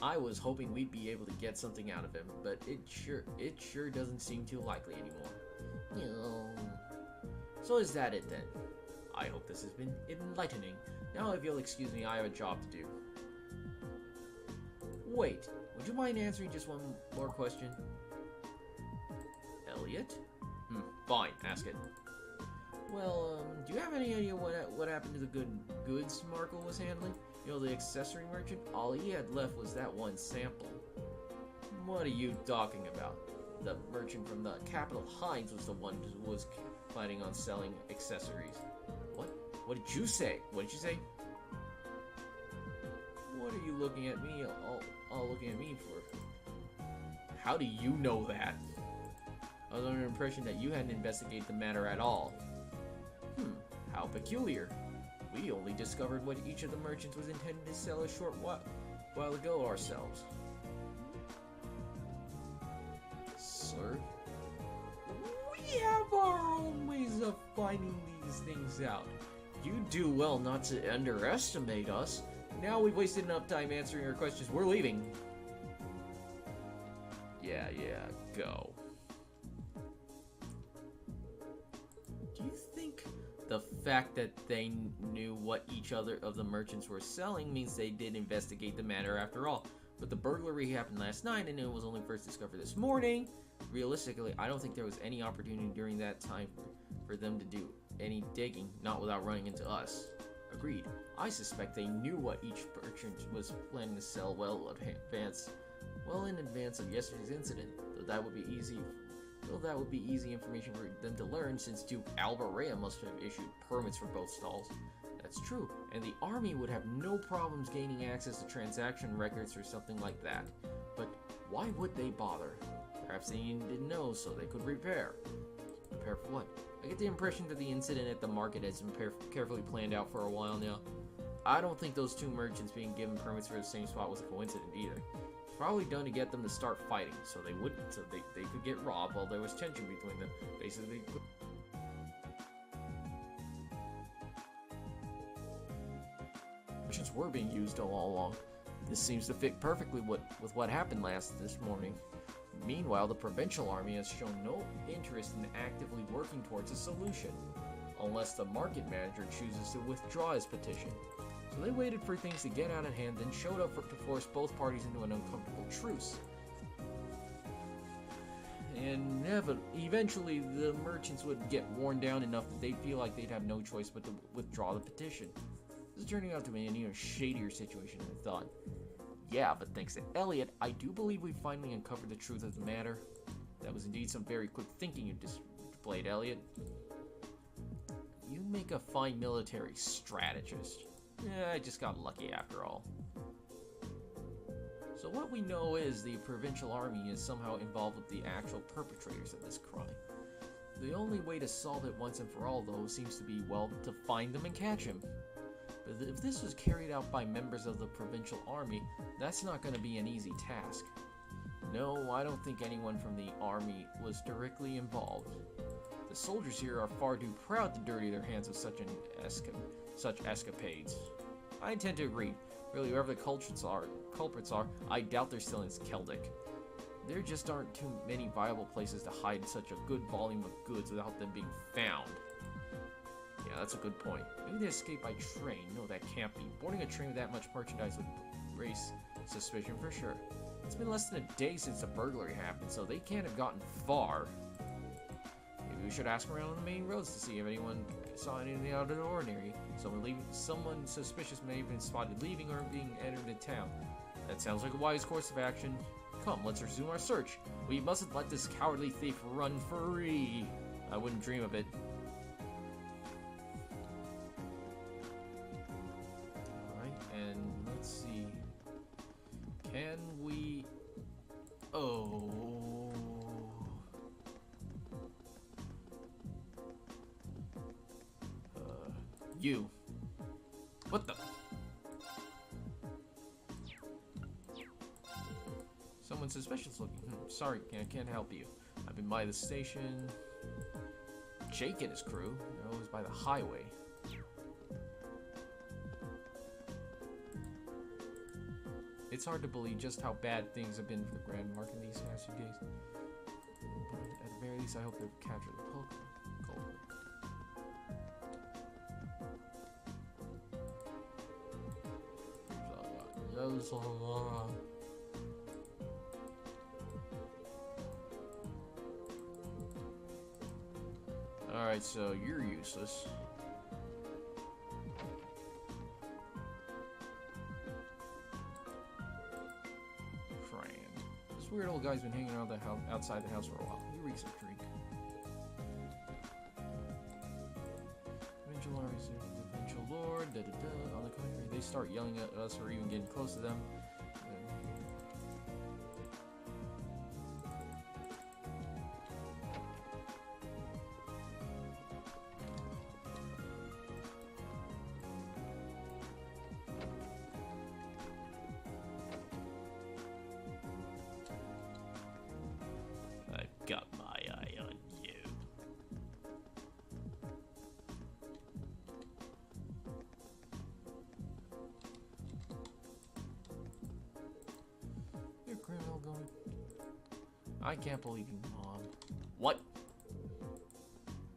I was hoping we'd be able to get something out of him, but it sure doesn't seem too likely anymore. So is that it then? I hope this has been enlightening. Now if you'll excuse me, I have a job to do. Wait, would you mind answering just one more question? Elliot? Fine, ask it. Well, do you have any idea what happened to the goods Marco was handling? You know, the accessory merchant? All he had left was that one sample. What are you talking about? The merchant from the capital, Hines, was the one who was planning on selling accessories. What? What did you say? What did you say? are you looking at me, all looking at me for? How do you know that? I was under the impression that you hadn't investigated the matter at all. How peculiar. We only discovered what each of the merchants was intended to sell a short while ago ourselves. Sir? We have our own ways of finding these things out. You do well not to underestimate us. Now we've wasted enough time answering your questions. We're leaving. Yeah, go. Do you think the fact that they knew what each other of the merchants were selling means they did investigate the matter after all? But the burglary happened last night and it was only first discovered this morning. Realistically, I don't think there was any opportunity during that time for them to do any digging, not without running into us. Agreed. I suspect they knew what each merchant was planning to sell well in advance of yesterday's incident. Though that would be easy information for them to learn, since Duke Alvarea must have issued permits for both stalls. That's true, and the army would have no problems gaining access to transaction records or something like that. But why would they bother? Perhaps they didn't know, so they could prepare. Prepare for what? I get the impression that the incident at the market has been carefully planned out for a while now. I don't think those two merchants being given permits for the same spot was a coincidence either. It's probably done to get them to start fighting, so they could get robbed while there was tension between them. Basically, merchants were being used all along. This seems to fit perfectly with what happened this morning. Meanwhile, the provincial army has shown no interest in actively working towards a solution, unless the market manager chooses to withdraw his petition. So they waited for things to get out of hand, then showed up to force both parties into an uncomfortable truce. And eventually, the merchants would get worn down enough that they'd feel like they'd have no choice but to withdraw the petition. This is turning out to be an even shadier situation than I thought. Yeah, but thanks to Elliot, I do believe we finally uncovered the truth of the matter. That was indeed some very quick thinking you displayed, Elliot. You make a fine military strategist. Yeah, I just got lucky after all. So what we know is the provincial army is somehow involved with the actual perpetrators of this crime. The only way to solve it once and for all, though, seems to be, well, to find them and catch him. But if this was carried out by members of the provincial army, that's not going to be an easy task. No, I don't think anyone from the army was directly involved. The soldiers here are far too proud to dirty their hands with such escapades. I intend to agree. Really, whoever the culprits are, I doubt they're still in Celtic. There just aren't too many viable places to hide such a good volume of goods without them being found. Yeah, that's a good point. Maybe they escaped by train. No, that can't be. Boarding a train with that much merchandise would raise suspicion for sure. It's been less than a day since the burglary happened, so they can't have gotten far. Maybe we should ask around on the main roads to see if anyone saw anything out of the ordinary. Someone suspicious may have been spotted leaving or being entered the town. That sounds like a wise course of action. Come, let's resume our search. We mustn't let this cowardly thief run free. I wouldn't dream of it. Alright, and let's see. Can we... Oh... You. What the... Someone suspicious looking. Sorry, I can't help you. I've been by the station. Jake and his crew. They're always by the highway. It's hard to believe just how bad things have been for the Grand Mark in these past few days. But at the very least, I hope they've captured the culprit. Alright, so you're useless. Fran. This weird old guy's been hanging out outside the house for a while. He reeks of drink. Provincial armies, provincial Lord, da da da. On the contrary, they start yelling at us or even getting close to them. I've got my eye on you. Your criminal going. I can't believe you, Mom. What?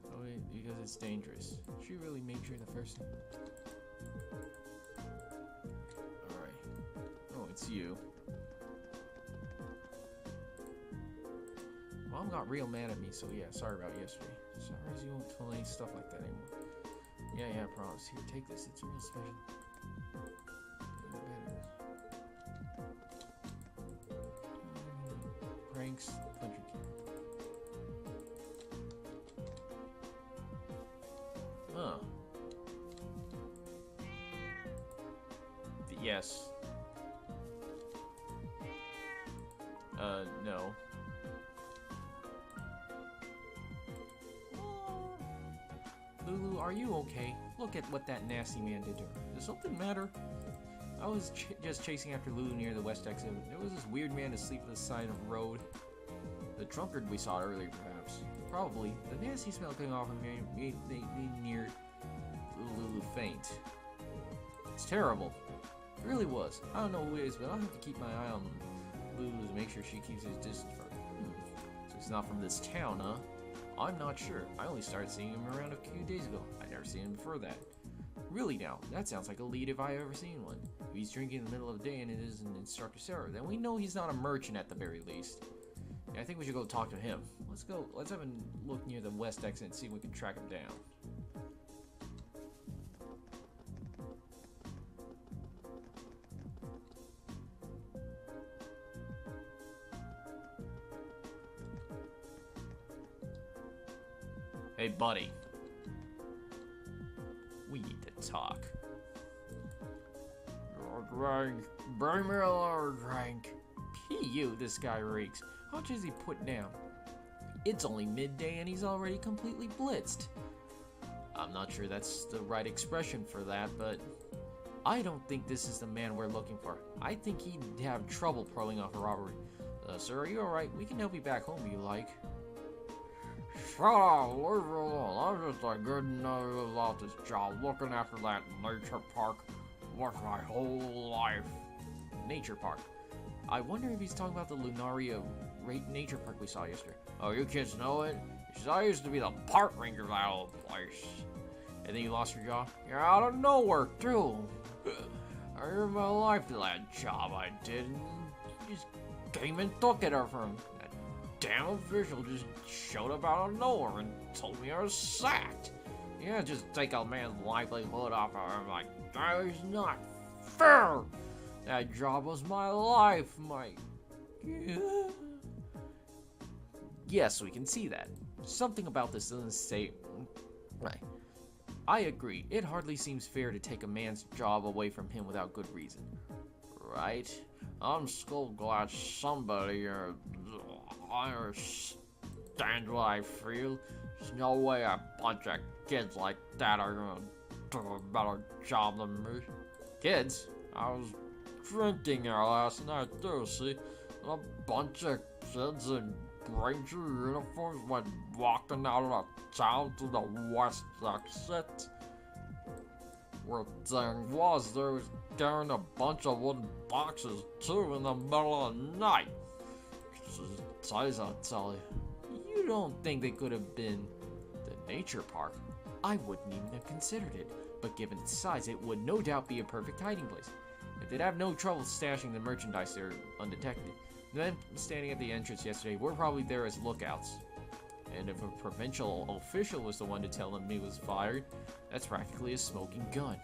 Oh, wait, because it's dangerous. She really made sure the first thing. Alright. Oh, it's you. Mom got real mad at me, so yeah, sorry about yesterday. Sorry, you won't tell any stuff like that anymore. Yeah, I promise. Here, take this. It's real special. Pranks, country kid. Huh. Yes. No. Lulu, are you okay? Look at what that nasty man did to her. Does something matter? I was just chasing after Lulu near the west exit. There was this weird man asleep at the side of the road. The drunkard we saw earlier, perhaps. Probably. The nasty smell coming off him made near Lulu faint. It's terrible. It really was. I don't know who it is, but I'll have to keep my eye on Lulu to make sure she keeps his distance from her. So he's not from this town, huh? I'm not sure. I only started seeing him around a few days ago. I'd never seen him before that. Really now, that sounds like a lead if I ever seen one. If he's drinking in the middle of the day and it isn't Instructor Sarah, then we know he's not a merchant at the very least. Yeah, I think we should go talk to him. Let's have a look near the west exit and see if we can track him down. Hey, buddy. We need to talk. Drink. Bring me a drink. You, this guy reeks. How much is he put down? It's only midday and he's already completely blitzed. I'm not sure that's the right expression for that, but I don't think this is the man we're looking for. I think he'd have trouble pulling off a robbery. Sir, are you alright? We can help you back home if you like. Shut up, leave me alone. I'm just a good enough about this job. Looking after that nature park was my whole life. Nature park. I wonder if he's talking about the Lunaria nature park we saw yesterday. Oh, you kids know it? Because I used to be the park ranger of that old place. And then you lost your job? You're out of nowhere, too. I gave my life to that job I did. And just came and took it from that damn official just showed up out of nowhere and told me I was sacked. Yeah, just take a man's livelihood off of him like that is not fair. That job was my life, Yes, we can see that. Something about this doesn't say... Right. I agree. It hardly seems fair to take a man's job away from him without good reason. Right? I'm so glad somebody understands what I feel. There's no way a bunch of kids like that are gonna do a better job than me. Kids? I was drinking here last night too, see? A bunch of kids in ranger uniforms went walking out of town to the west exit. Well, thing was, they was carrying a bunch of wooden boxes too in the middle of the night. Size, I'll tell you. You don't think they could have been the nature park? I wouldn't even have considered it, but given its size, it would no doubt be a perfect hiding place. If they'd have no trouble stashing the merchandise there undetected. Then, standing at the entrance yesterday, we're probably there as lookouts. And if a provincial official was the one to tell them he was fired, that's practically a smoking gun.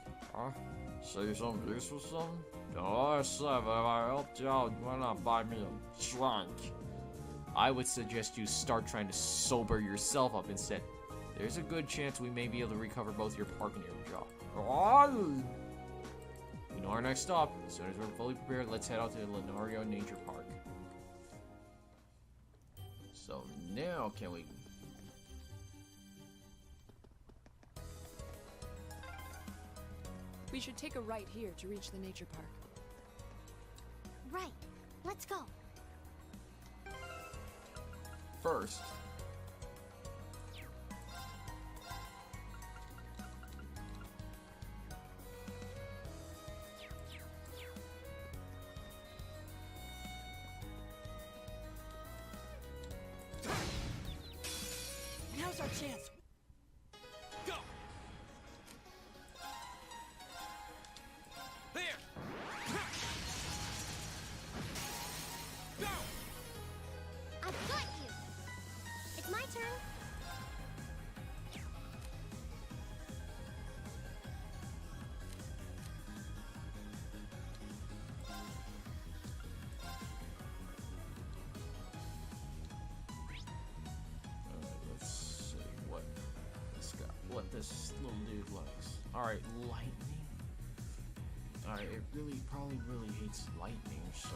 Say something useful something? Oh, I said, if I helped you out, why not buy me a drink? I would suggest you start trying to sober yourself up instead. there's a good chance we may be able to recover both your park and your jaw. We know our next stop. As soon as we're fully prepared, let's head out to Lenario Nature Park. So now, can we... We should take a right here to reach the nature park. Right. Let's go. First, Now's our chance. Go! There! Go! I've got you. It's my turn. let's see what this little dude likes. Alright, lightning. Alright, it probably really hates lightning, so,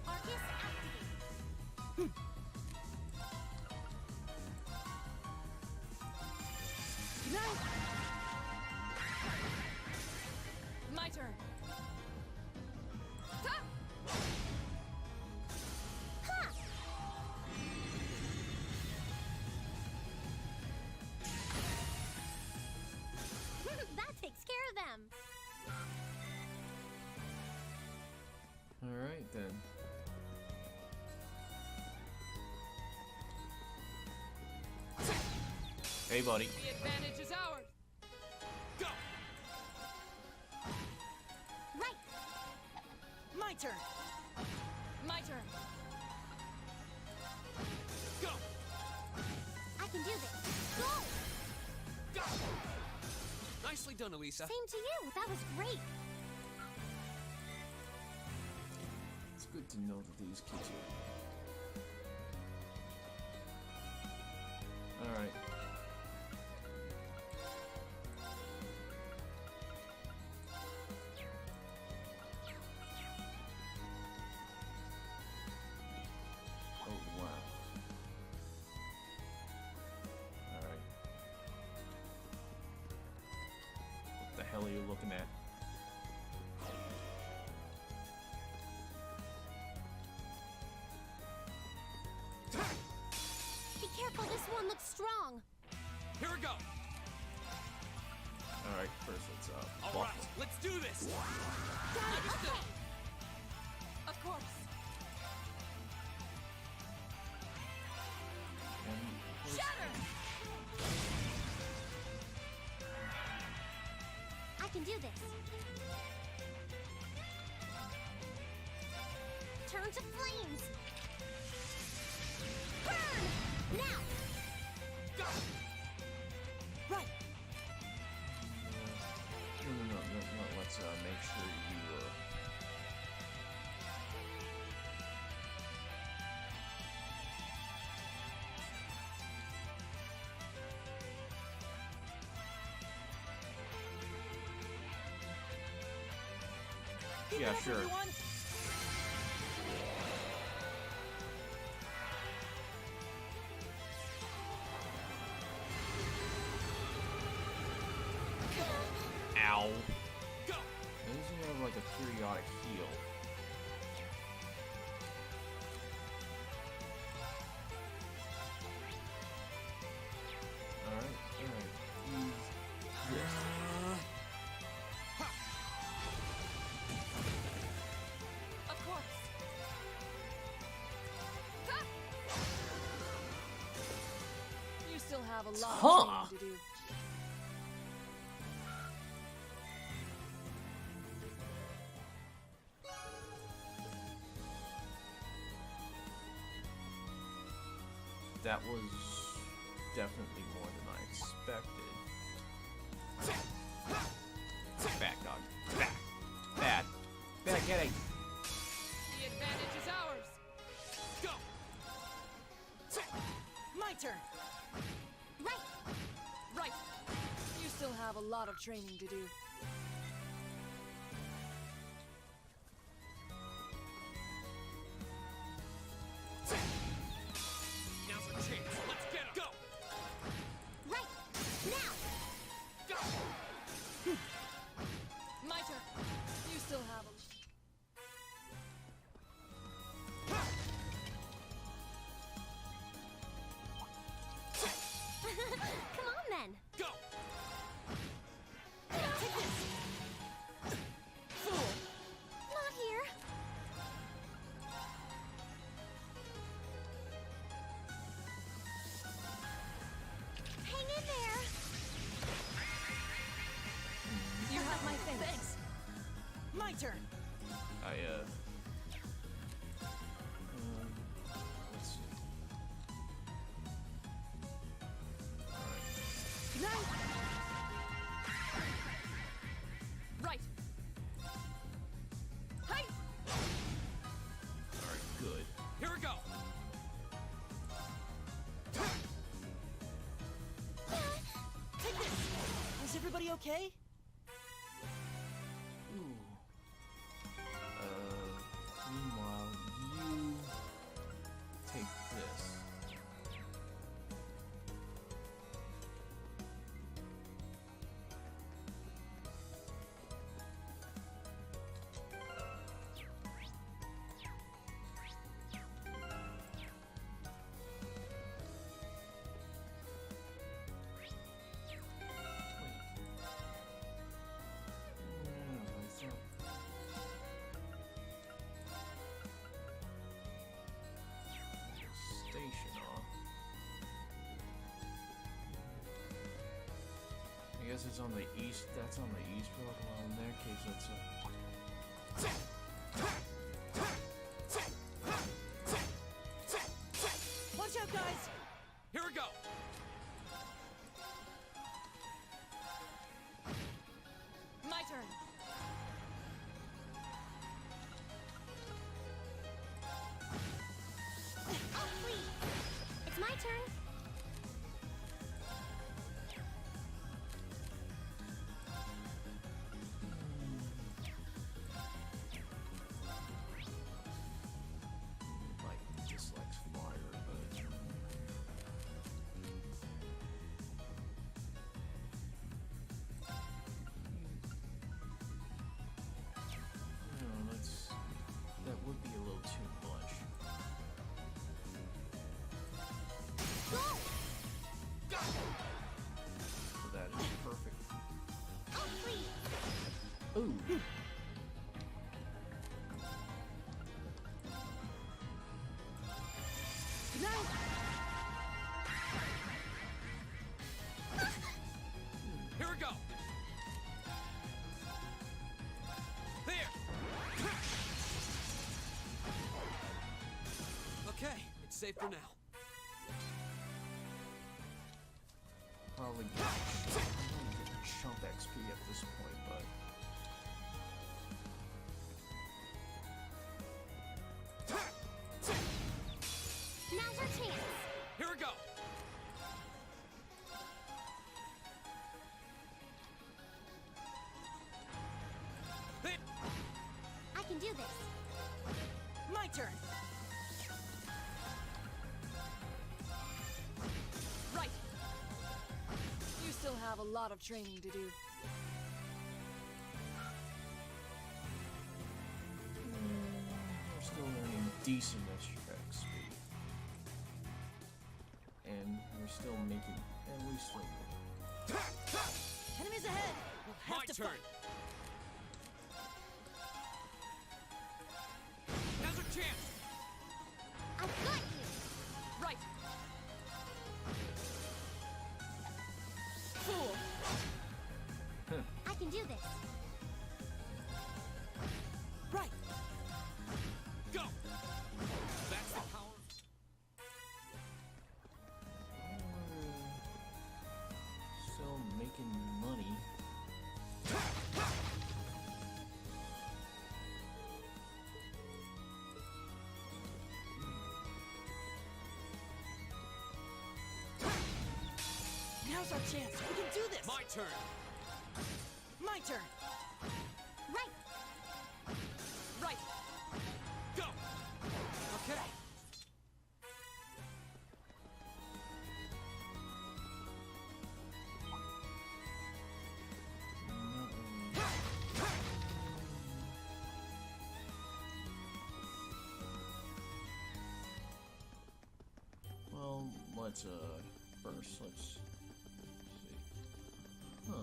Arcus activated. My turn. Ha! That takes care of them. alright then. Hey, buddy. The advantage is ours. Go! Right. My turn. My turn. Go! I can do this. Go! Go! Nicely done, Elisa. Same to you. That was great. It's good to know that these kids are... Alright. Oh, wow. Alright. What the hell are you looking at? Be careful. This one looks strong. Here we go! Alright, first let's, All buff right, let's do this! Got it. Okay. Of course. and- Shatter! I can do this. Turn to flames. Burn! Now! Go! Right. No, let's, make sure you, Keep Yeah, it up, sure. everyone. Ow. Go! Doesn't have like a periodic heal. Alright. Use this. Of course. You still have a lot Huh. of training to do. That was definitely more than I expected. Back, dog. Back. Bad. Bad getting. The advantage is ours. Go! turn. Right. Right. You still have a lot of training to do. Now's our chance. Let's get him. Go. Right. Now. Go. My turn. You still have a... Come on then. Go. Take this. Fool. Not here. Hang in there. You have my thanks. Thanks. My turn. Let's see. Alright. Good night. Right. Hi. Alright, good. Here we go. Take this. Is everybody okay? Ooh. Meanwhile, you take this. Station off. I guess it's on the east. That's on the east road. Well, in their case, that's a. Watch out, guys. Here we go. My turn. Oh, please. It's my turn. Like, dislikes fire, but. No, that's. That would be a little too much. Go. So that is perfect. Oh, please. Ooh! Good night. Here we go. There. Okay, it's safe for now. Probably get chump XP at this point, but. Now's our chance. Here we go. There. I can do this. My turn. Right. You still have a lot of training to do. We're still earning decent extra XP. And we're still making. And we still. Enemies ahead. We'll have My to turn. fight. Now's our chance. I've got you. Right. Fool. I can do this. Right. Go. That's the power. Still making money. Now's our chance. We can do this. My turn. My turn. Right. Right. Go. Okay. Well, let's first let's see. Huh.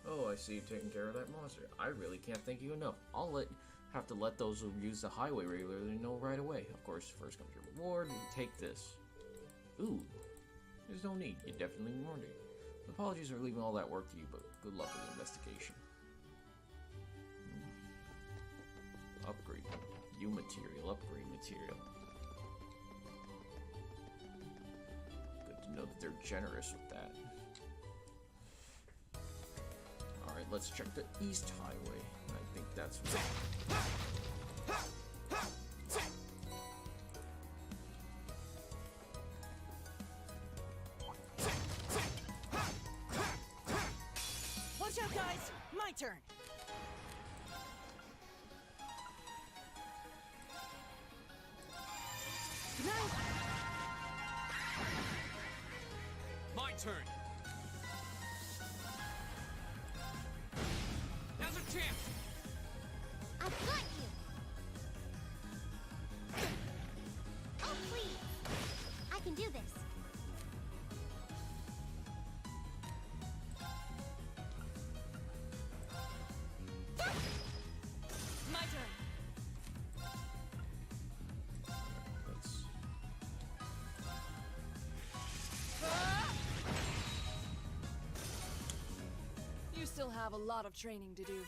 Oh, I see you taking care of that monster. I really can't thank you enough. Have to let those who use the highway regularly know right away. Of course, first comes your reward, and take this. Ooh, there's no need. You definitely warned me. Apologies for leaving all that work to you, but good luck with the investigation. Upgrade. Material. Upgrade material. Good to know that they're generous with that. Alright, let's check the East Highway. I think that's what... Watch out, guys! My turn! Nice! My turn. Now's our chance. I've got you. Oh, please. I can do this. My turn! Let's... You still have a lot of training to do.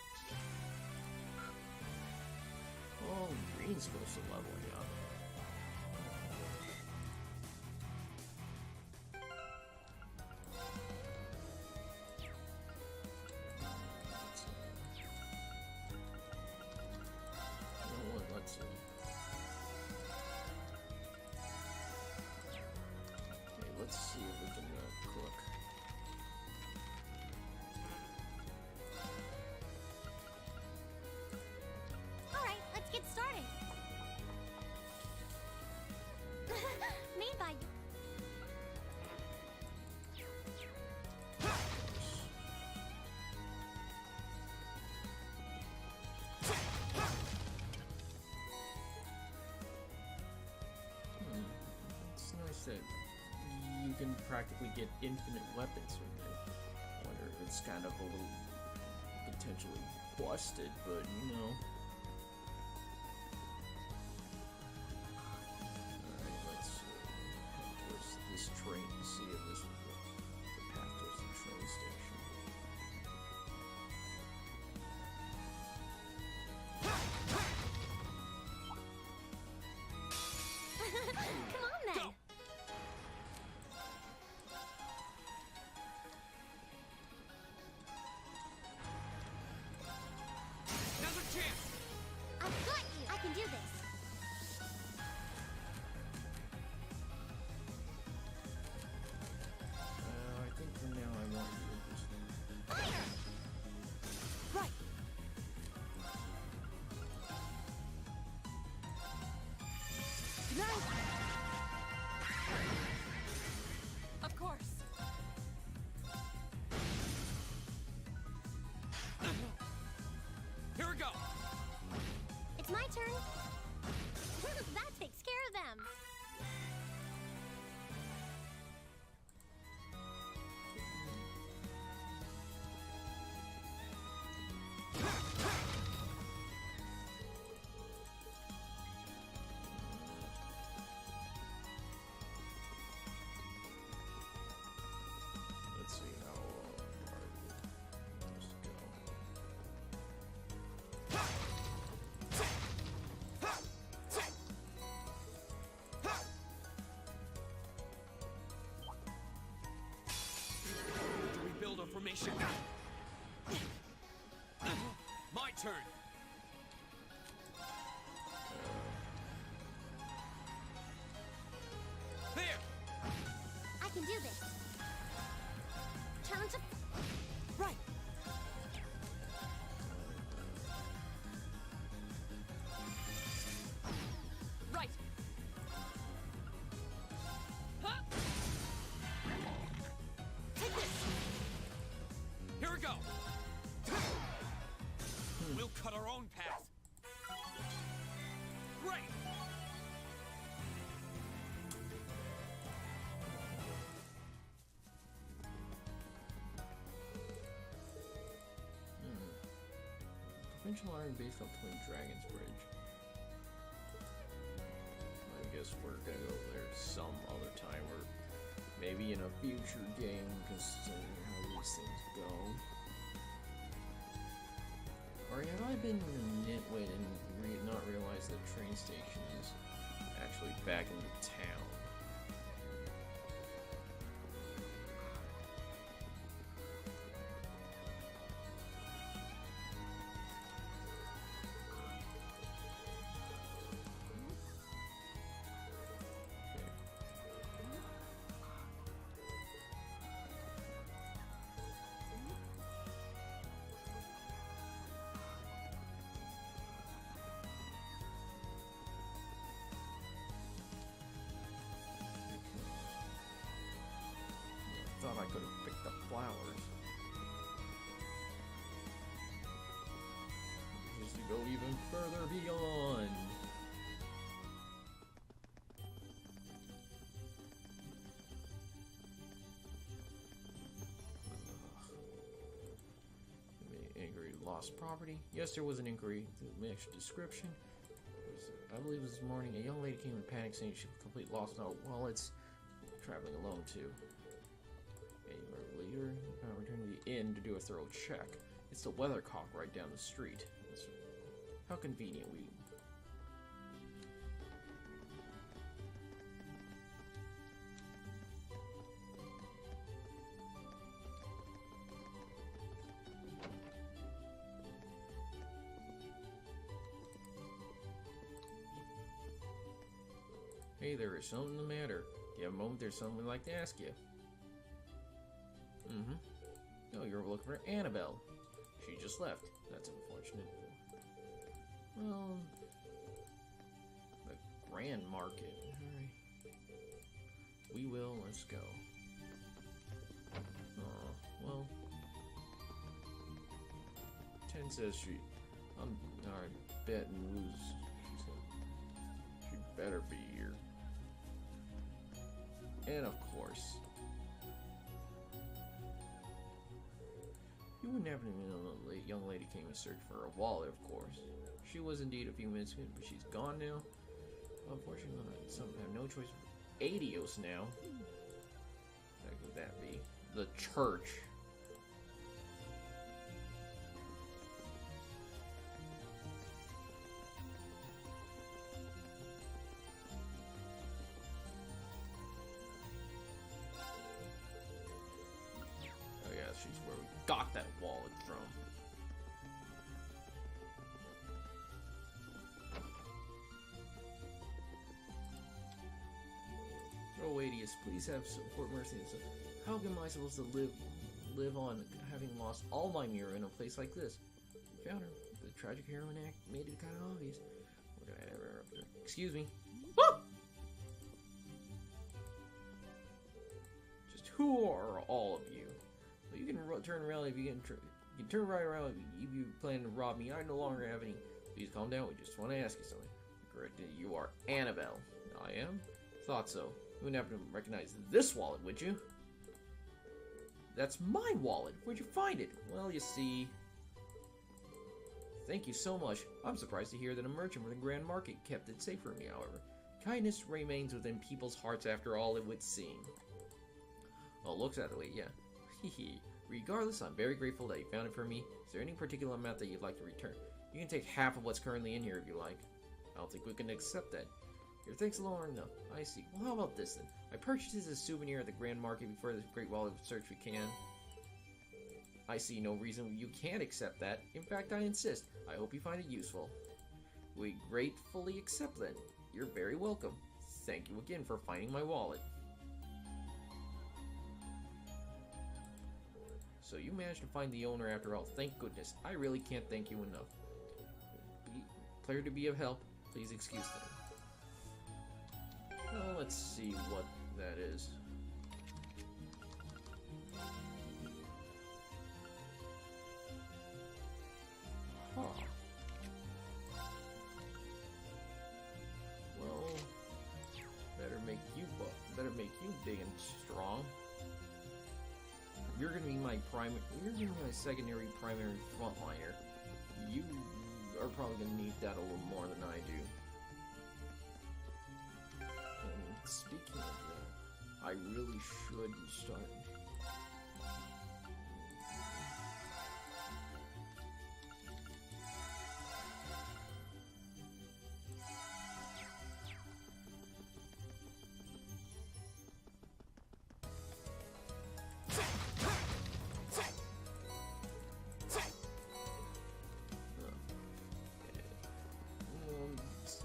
Oh, Green's supposed to level you up. Let's see. Okay, let's see if we can cook. All right, let's get started. Made by you. It's nice that you can practically get infinite weapons with it. I wonder if it's kind of a little potentially busted, but you know. Alright, let's head towards this train to see if this is the path towards the train station. Come on then. Go. Now's our chance. I've got you. I can do this. I think for now I want you to just... Fire! Right! Nice! Of course. Here we go. It's my turn. That takes care of them. Let's see how far it has to go. To rebuild our formation. My turn. do this. Turn to... Right. Right. Huh? Take this. Here we go. We'll cut our own path. Right. Provincial Iron based on Twin Dragons Bridge. I guess we're gonna go there some other time, or maybe in a future game, considering how these things go. Or have I been a nitwit and not realized the train station is actually back in the town? Thought I could have picked up flowers. Just to go even further beyond. Inquiry lost property. Yes, there was an inquiry. The extra description. I believe it was this morning. A young lady came in panic saying she completely lost her wallets. Traveling alone too. Later, return to the inn to do a thorough check. It's the weathercock right down the street. How convenient we... Hey, there is something the matter. Do you have a moment? There's something we'd like to ask you. No, you're looking for Annabelle. She just left. That's unfortunate. Well, the Grand Market. Alright. We will. Let's go. Well. 10 says she... alright, bet and lose. She said she better be here. And of course... You wouldn't happen to know a young lady came in search for her wallet, of course. She was indeed a few minutes ago, but she's gone now. Unfortunately, some have no choice. Adios now. What could that be? The church. She's where we got that wallet from. Oh, Adius, please have support mercy. So how am I supposed to live on having lost all my mirror in a place like this? We found her. The tragic heroine act made it kind of obvious. We're gonna have her up there. Excuse me. Woo! Just who are all of you? You can turn around if you can turn right around if you plan to rob me. I no longer have any. Please calm down. We just want to ask you something. Correct. You are Annabelle. I am. Thought so. You wouldn't happen to recognize this wallet, would you? That's my wallet. Where'd you find it? Well, you see. Thank you so much. I'm surprised to hear that a merchant from the Grand Market kept it safe for me. However, kindness remains within people's hearts after all, it would seem. Well, it looks that way. Yeah. Regardless, I'm very grateful that you found it for me. Is there any particular amount that you'd like to return? You can take half of what's currently in here if you like. I don't think we can accept that. Your thanks alone are enough. I see. Well, how about this then? I purchased this as a souvenir at the Grand Market before the Great Wallet search began. I see no reason you can't accept that. In fact, I insist. I hope you find it useful. We gratefully accept that. You're very welcome. Thank you again for finding my wallet. So you managed to find the owner after all. Thank goodness. I really can't thank you enough. Player to be of help. Please excuse them. Well, let's see what that is. Huh. Well, better make you big and strong. You're gonna be my secondary primary frontliner. You are probably gonna need that a little more than I do. And speaking of that, I really should start.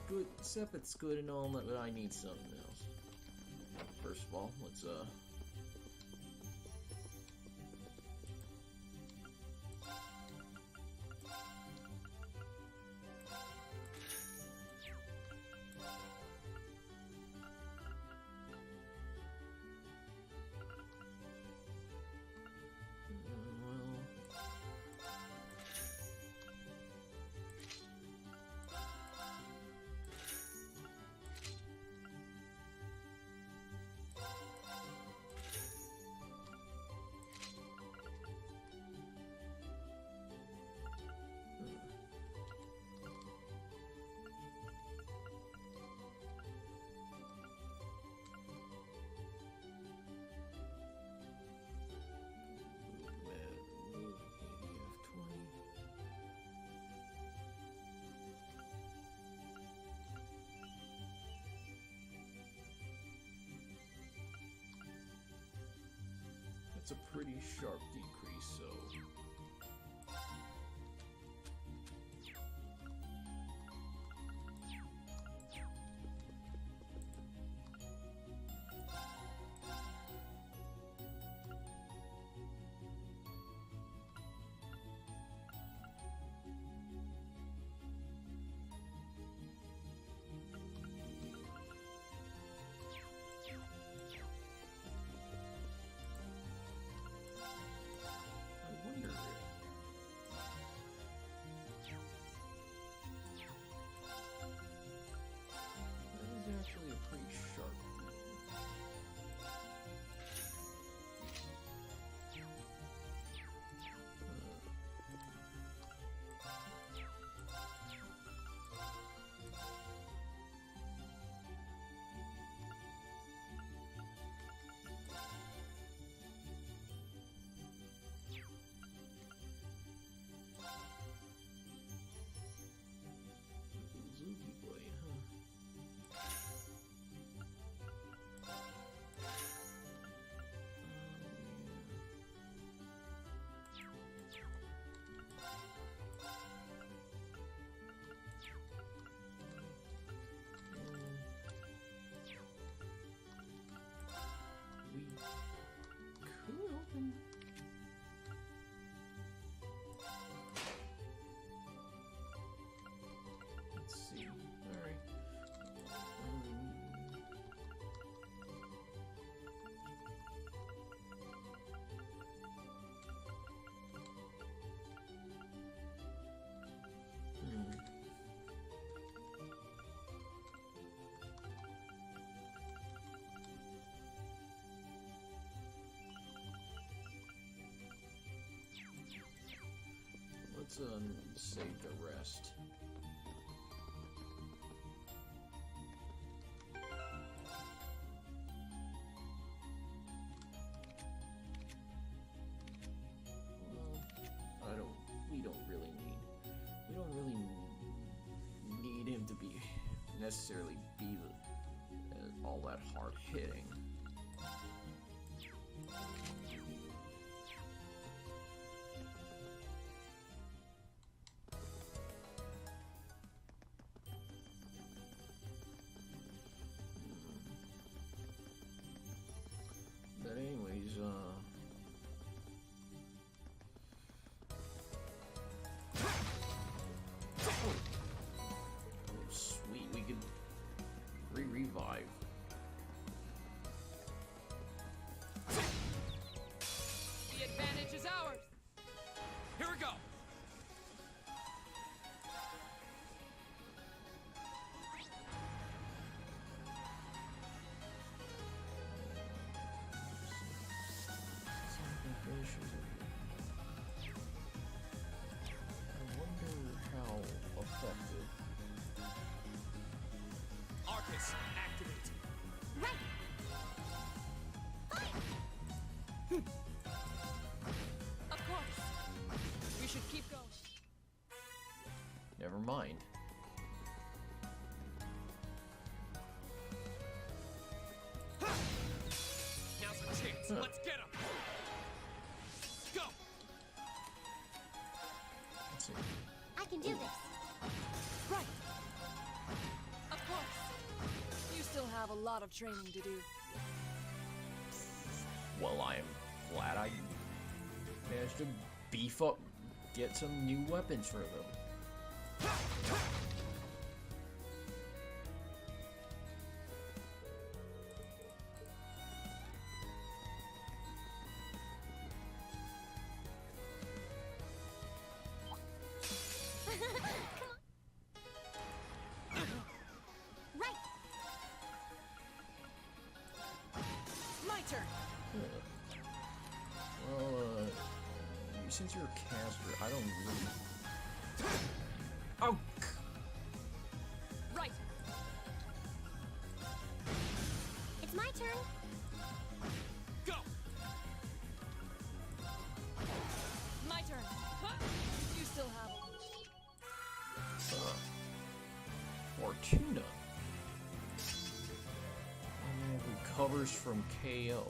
Good, except it's good and all, but I need something else. First of all, let's That's a pretty sharp decrease, so... I wonder... That is actually a pretty sharp Zuki Blade, huh? We could open. Let's see. All right. Hmm. Let's save the rest. Well, we don't really need him to be necessarily be all that hard hitting. But anyways, mind. Now's our chance. Let's get him. Go. Let's see. I can do this. Right! Of course. You still have a lot of training to do. Well, I am glad I managed to beef up, get some new weapons for them. Right. My turn! Well, since you're a caster, I don't really... Oh! Right. It's my turn. Go. My turn. Huh. You still have. Fortuna. And recovers from KO.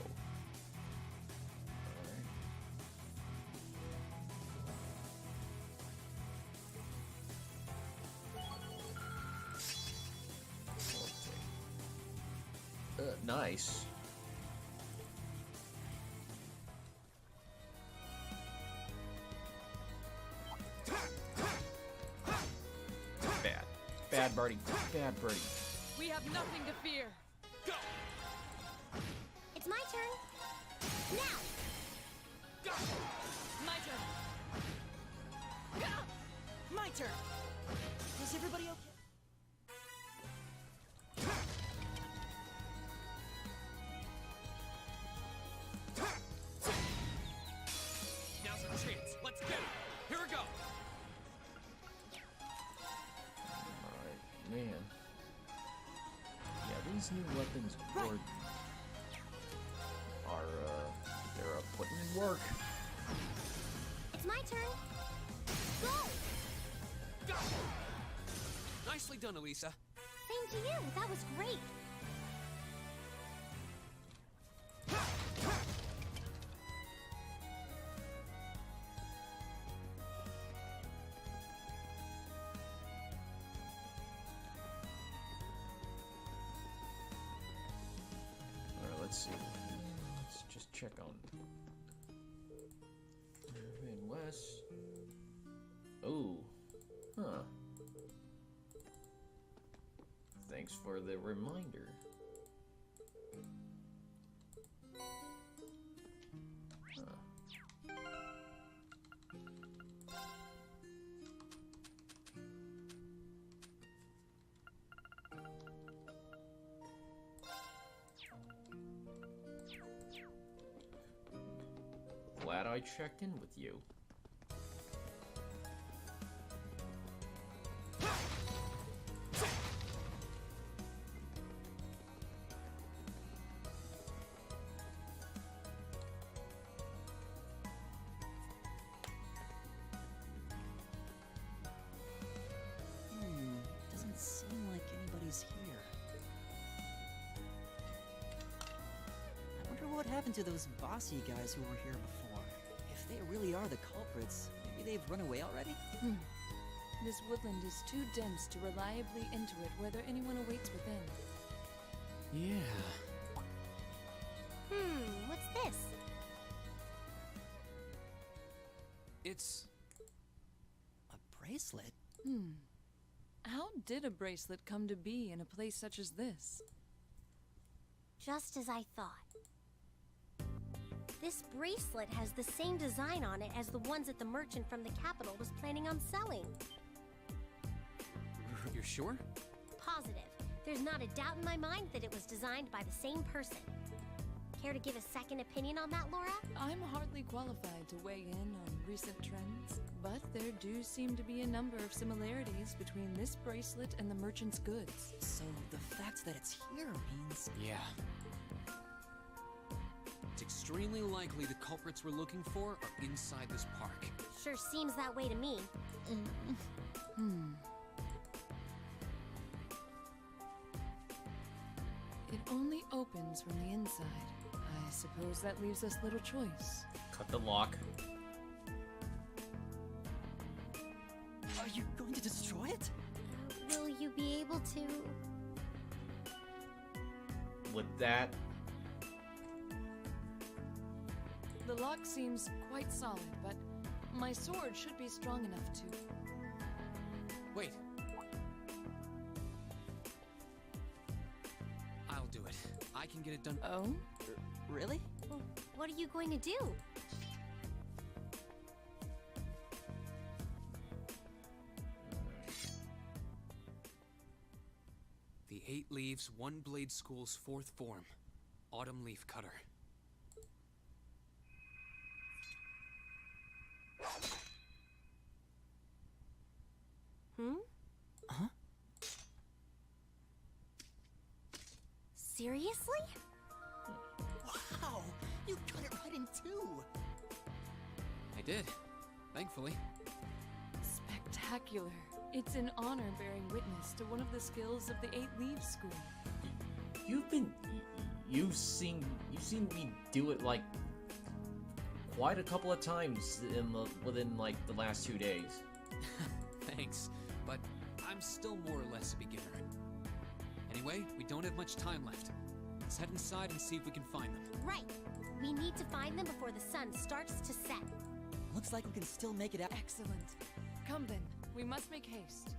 Nice. Bad. Bad birdie. Bad birdie. We have nothing to fear. Go. It's my turn. Now. Go. My turn. My turn! Is everybody okay? Now's our chance. Let's get him. Here we go. Alright, man. Yeah, these new weapons they're putting in work. It's my turn. Go. Go. Nicely done, Elisa. Same to you. That was great. Alright, let's see. Let's just check on Midwest. Oh. Huh. Thanks for the reminder. Huh. Glad I checked in with you. Doesn't seem like anybody's here. I wonder what happened to those bossy guys who were here before. If they really are the culprits, maybe they've run away already? This woodland is too dense to reliably intuit whether anyone awaits within. Yeah. What's this? It's... A bracelet? How did a bracelet come to be in a place such as this? Just as I thought. This bracelet has the same design on it as the ones that the merchant from the capital was planning on selling. You're sure? Positive. There's not a doubt in my mind that it was designed by the same person. Care to give a second opinion on that, Laura? I'm hardly qualified to weigh in on recent trends, but there do seem to be a number of similarities between this bracelet and the merchant's goods. So the fact that it's here means... Yeah. It's extremely likely the culprits we're looking for are inside this park. Sure seems that way to me. It only opens from the inside. I suppose that leaves us little choice. Cut the lock. Are you going to destroy it? Will you be able to? With that, The lock seems quite solid, but my sword should be strong enough to... Wait. I'll do it. I can get it done. Oh? Really? Well, what are you going to do? The 8 Leaves, 1 Blade School's 4th form. Autumn Leaf Cutter. Hmm? Huh? Seriously? Wow! You cut it right in two! I did. Thankfully. Spectacular. It's an honor bearing witness to one of the skills of the 8 Leaves School. you've seen me do it like quite a couple of times within like the last 2 days. Thanks, but I'm still more or less a beginner. Anyway, we don't have much time left. Let's head inside and see if we can find them. Right. We need to find them before the sun starts to set. Looks like we can still make it out. Excellent. Come then, we must make haste.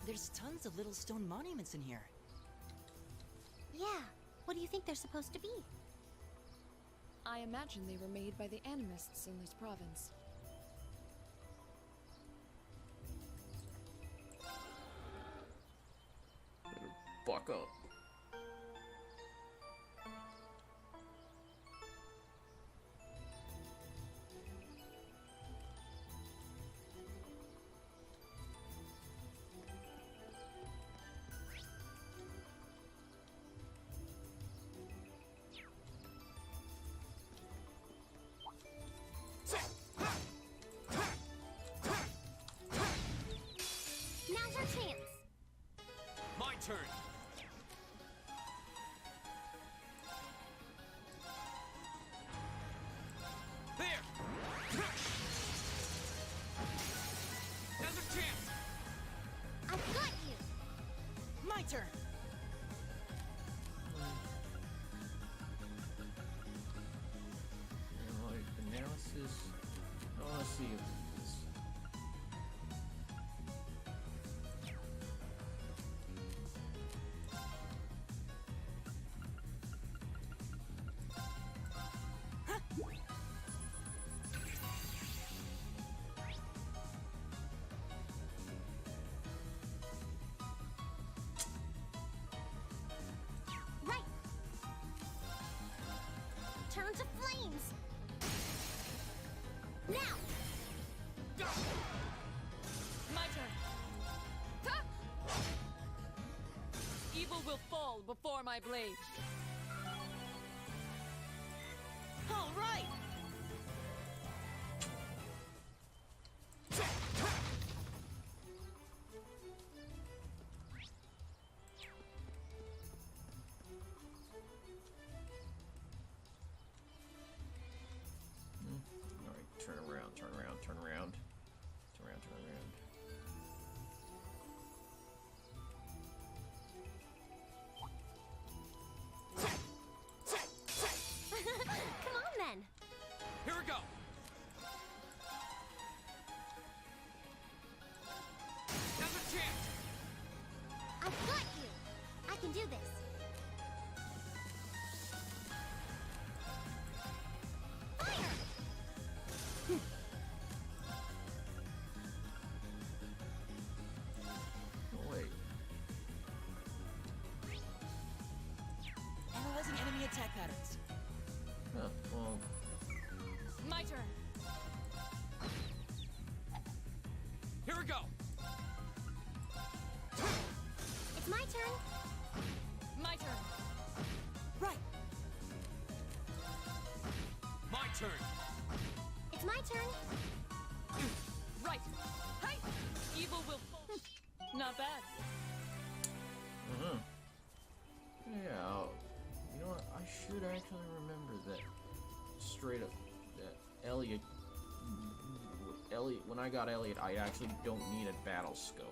There's tons of little stone monuments in here. Yeah. What do you think they're supposed to be? I imagine they were made by the animists in this province. Buck up. Now's our chance. My turn. There. Now's our chance. I've got you. My turn! Analysis. I want to see this. Right. Turn to flames. Now. My turn! Ha! Evil will fall before my blade. All right! Alright, turn around, turn around, turn around. Turn around, turn around. Come on then. Here we go. Now's our chance. I've got you. I can do this. attack patterns. Huh, well, My turn. Here we go. It's my turn. My turn. Right. My turn. It's my turn. Right. Hey! Evil will fall. Not bad. uh-huh. Yeah, you know what? I should actually remember that straight up, that Elliot, when I got Elliot, I actually don't need a battle scope.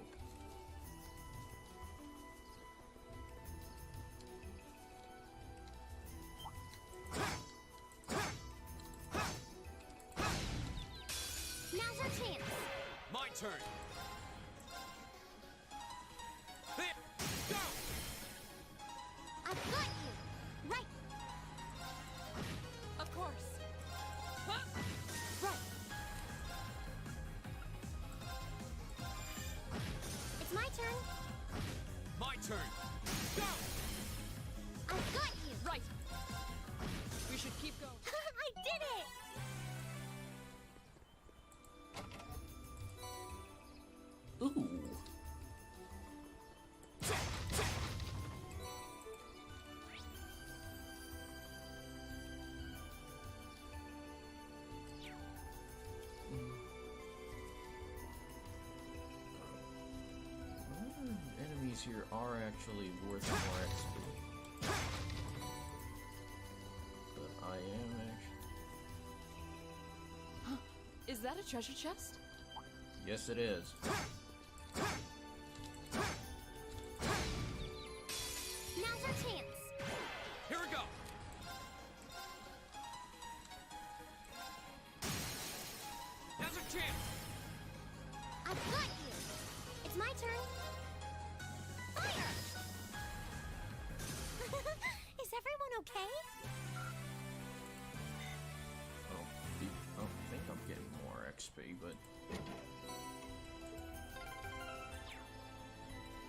Now's our chance. My turn. There. Go. I've got you. Right. Of course. Huh? Right. It's my turn. My turn. Go. I've got you. Right. We should keep going. I did it. Ooh. Enemies here are actually worth more XP. But I am actually... Is that a treasure chest? Yes, it is. Now's our chance. Here we go. Now's our chance. I've got you. It's my turn. Fire! Is everyone okay? I don't think I'm getting more XP, but...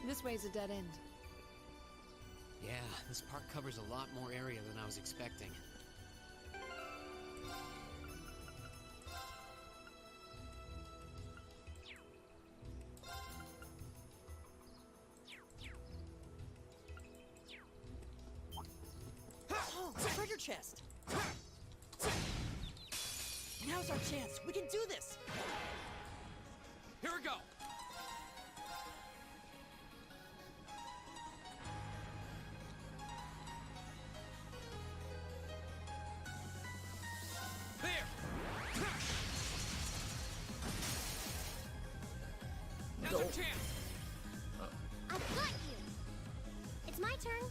This way's a dead end. Yeah, this park covers a lot more area than I was expecting. Oh, treasure chest. Now's our chance. We can do this. Here we go. There. Now's our No. chance. I've got you. It's my turn.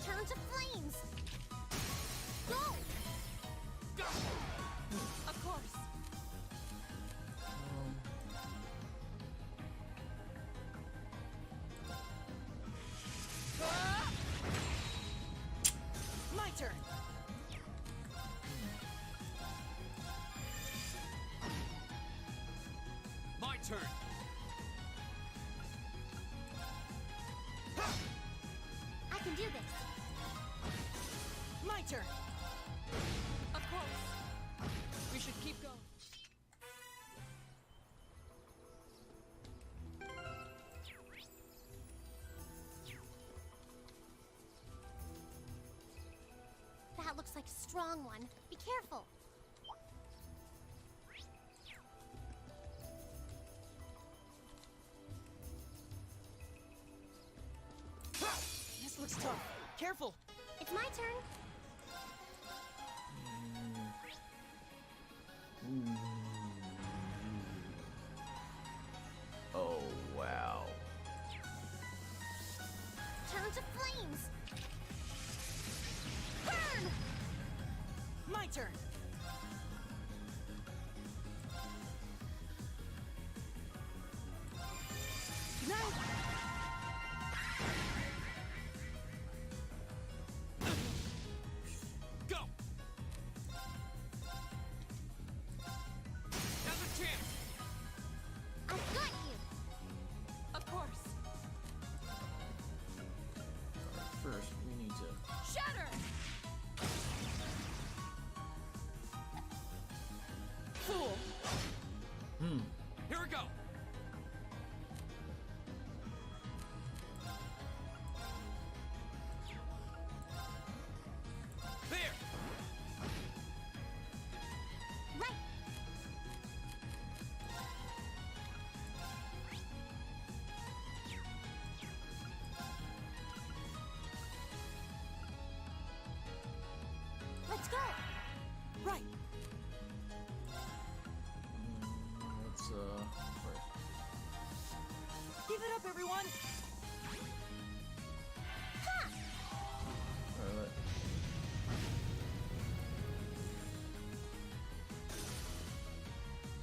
Turn to flames. Go! Go. Of course. My turn. My turn. I can do this. My turn. Of course. We should keep going. That looks like a strong one. Be careful. This looks tough. Careful. It's my turn. Oh, wow. Turn to flames. Burn! My turn. Now. everyone! Alright,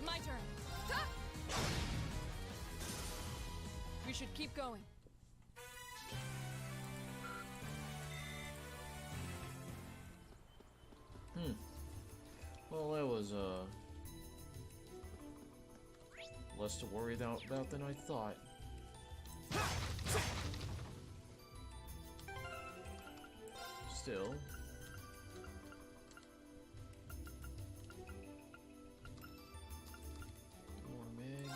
My turn. Ha! We should keep going. well, that was, less to worry about than I thought. Still. More mag.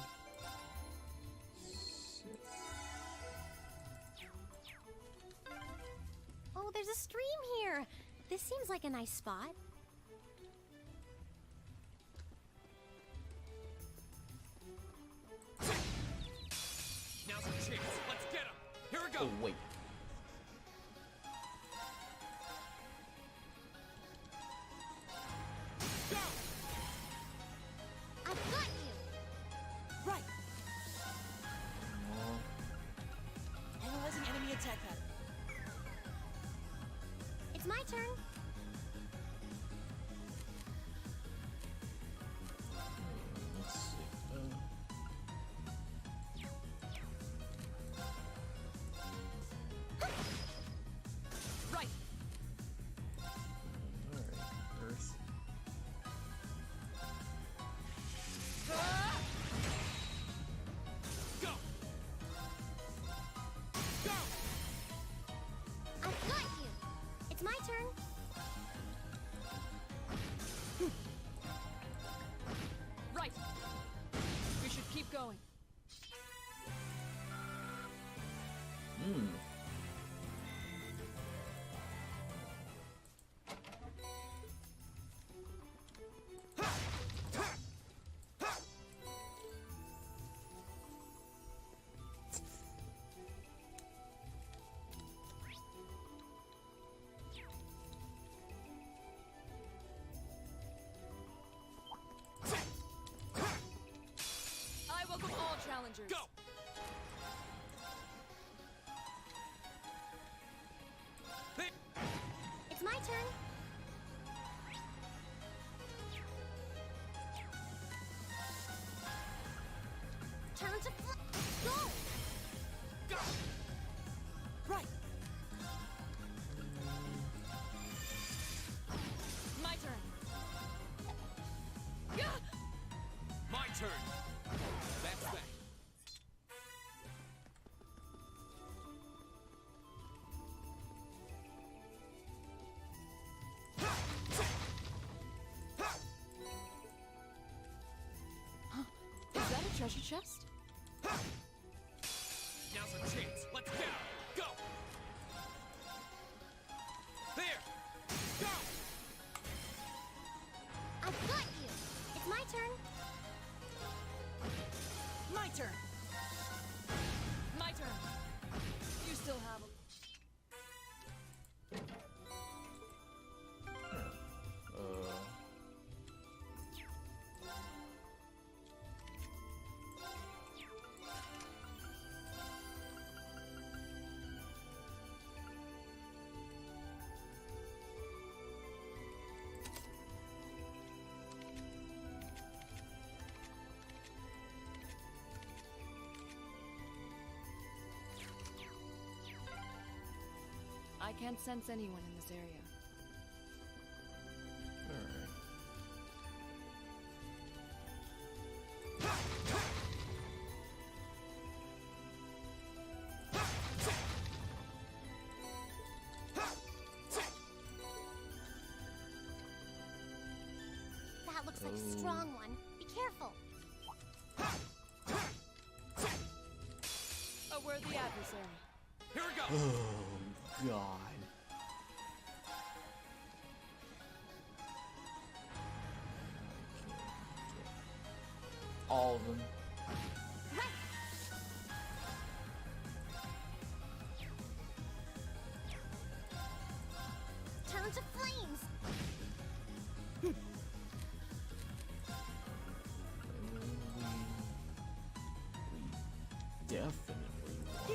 Oh, there's a stream here. This seems like a nice spot. Now's our chance. Let's get him. Here we go. Oh, wait. Go. I've got you. Right! Aw. Analyzing enemy attack pattern. It's my turn. Let's see. Right. Alright, Earth. Go. Go. I've got you. It's my turn. Right. We should keep going. I welcome all challengers. Go. There. It's my turn. Turn to go. Go. Right! My turn. Yeah! My turn. That's that. Is that a treasure chest? Now's our chance. Let's get him. Go. There. Go. I've got you. It's my turn. My turn! My turn. You still have 'em. I can't sense anyone in this area. Alright. That looks like a strong one. Be careful. A worthy adversary. Here we go. Oh, God. All of them. Right. Turn to flames. We definitely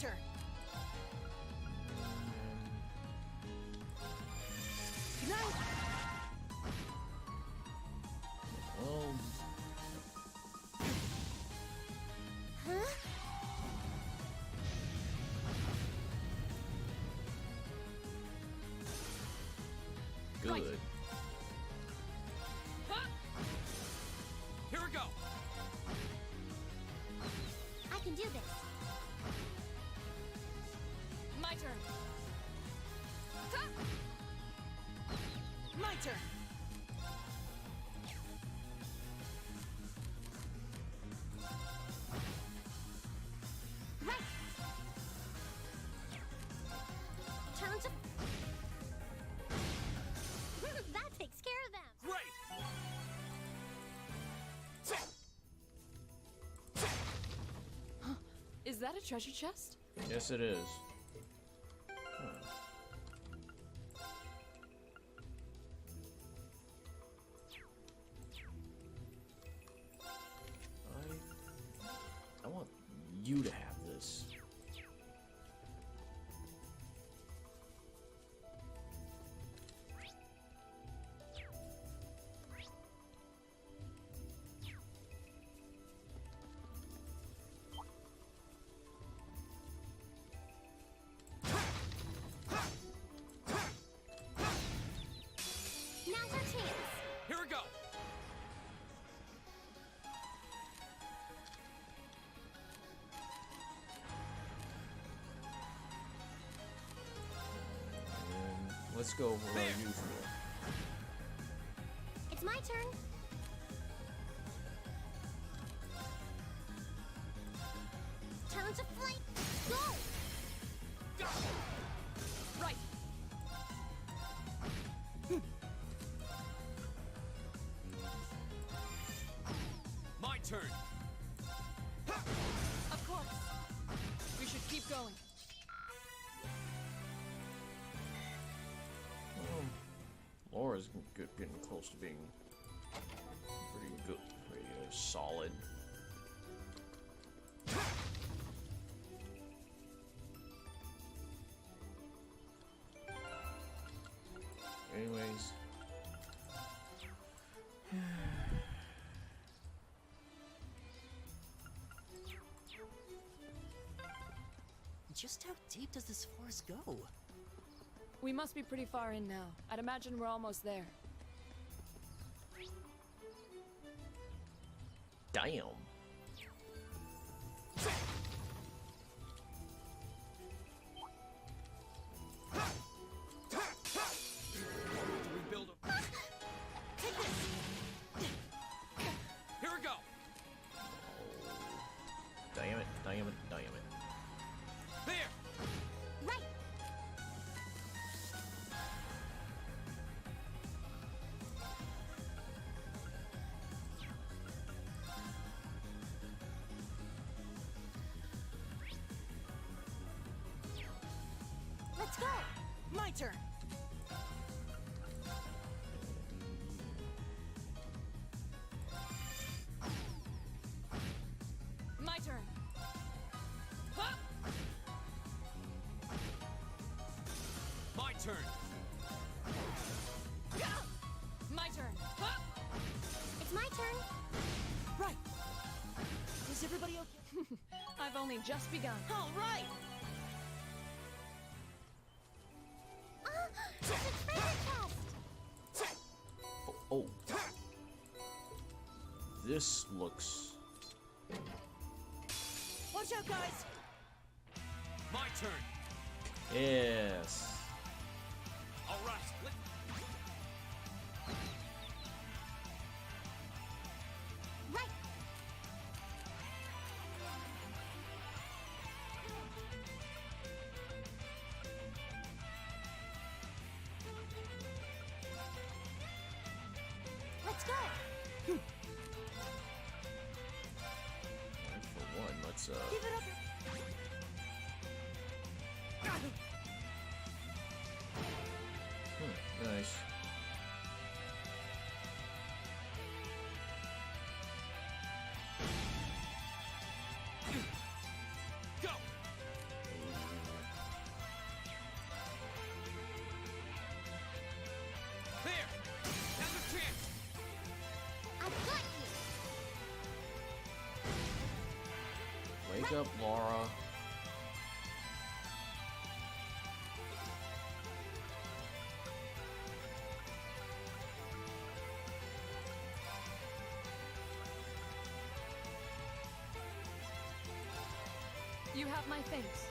turn. Good night. Well, Huh? good. Right. Here we go. I can do this. My turn. Ha! My turn. Right. Turn to. That takes care of them. Great. Is that a treasure chest? Yes, it is. Huh. I want you to have this. Now's our chance. Here we go. And let's go for our usual. It's my turn. Turn to flight. Go! Go. Right. My turn. Of course. We should keep going. Laura's getting close to being pretty good, pretty solid. Anyways. Just how deep does this forest go? We must be pretty far in now. I'd imagine we're almost there. Damn. Rebuild a... Here we go. Damn it, damn it, damn it. There. Right. Let's go. My turn. My turn. Huh? My turn. My turn. Huh? It's my turn. Right. Is everybody okay? I've only just begun. All right. It's a treasure chest. Oh. This looks... Watch out, guys. My turn. Yes. All right. Right. Let's go. And for one, let's Give it up. nice. Go. Wake up, Laura. You have my thanks.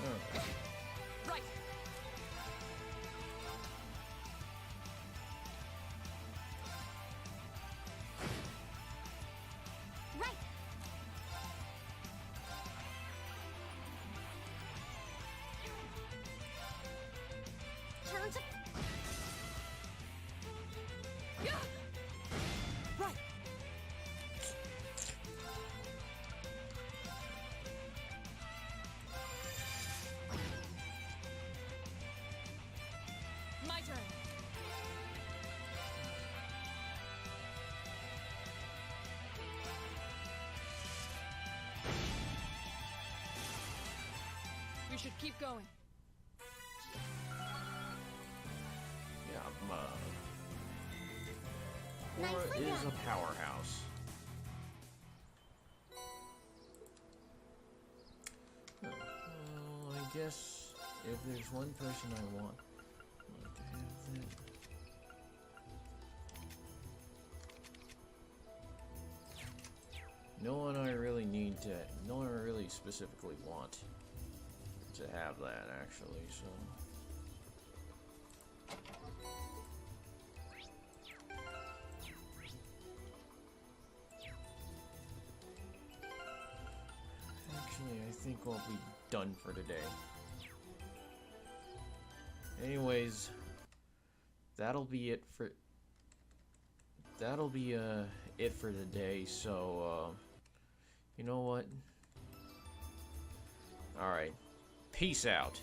Okay. Right. Right. Turn to Right. My turn. We should keep going. Yeah, Laura Nicely is done. a powerhouse. Huh. Well, I guess if there's one person I want to have that. No one I really need to. No one I really specifically want to have that, actually, so. Actually, I think we'll be done for today. Anyways, that'll be it for today. So, you know what? All right. Peace out.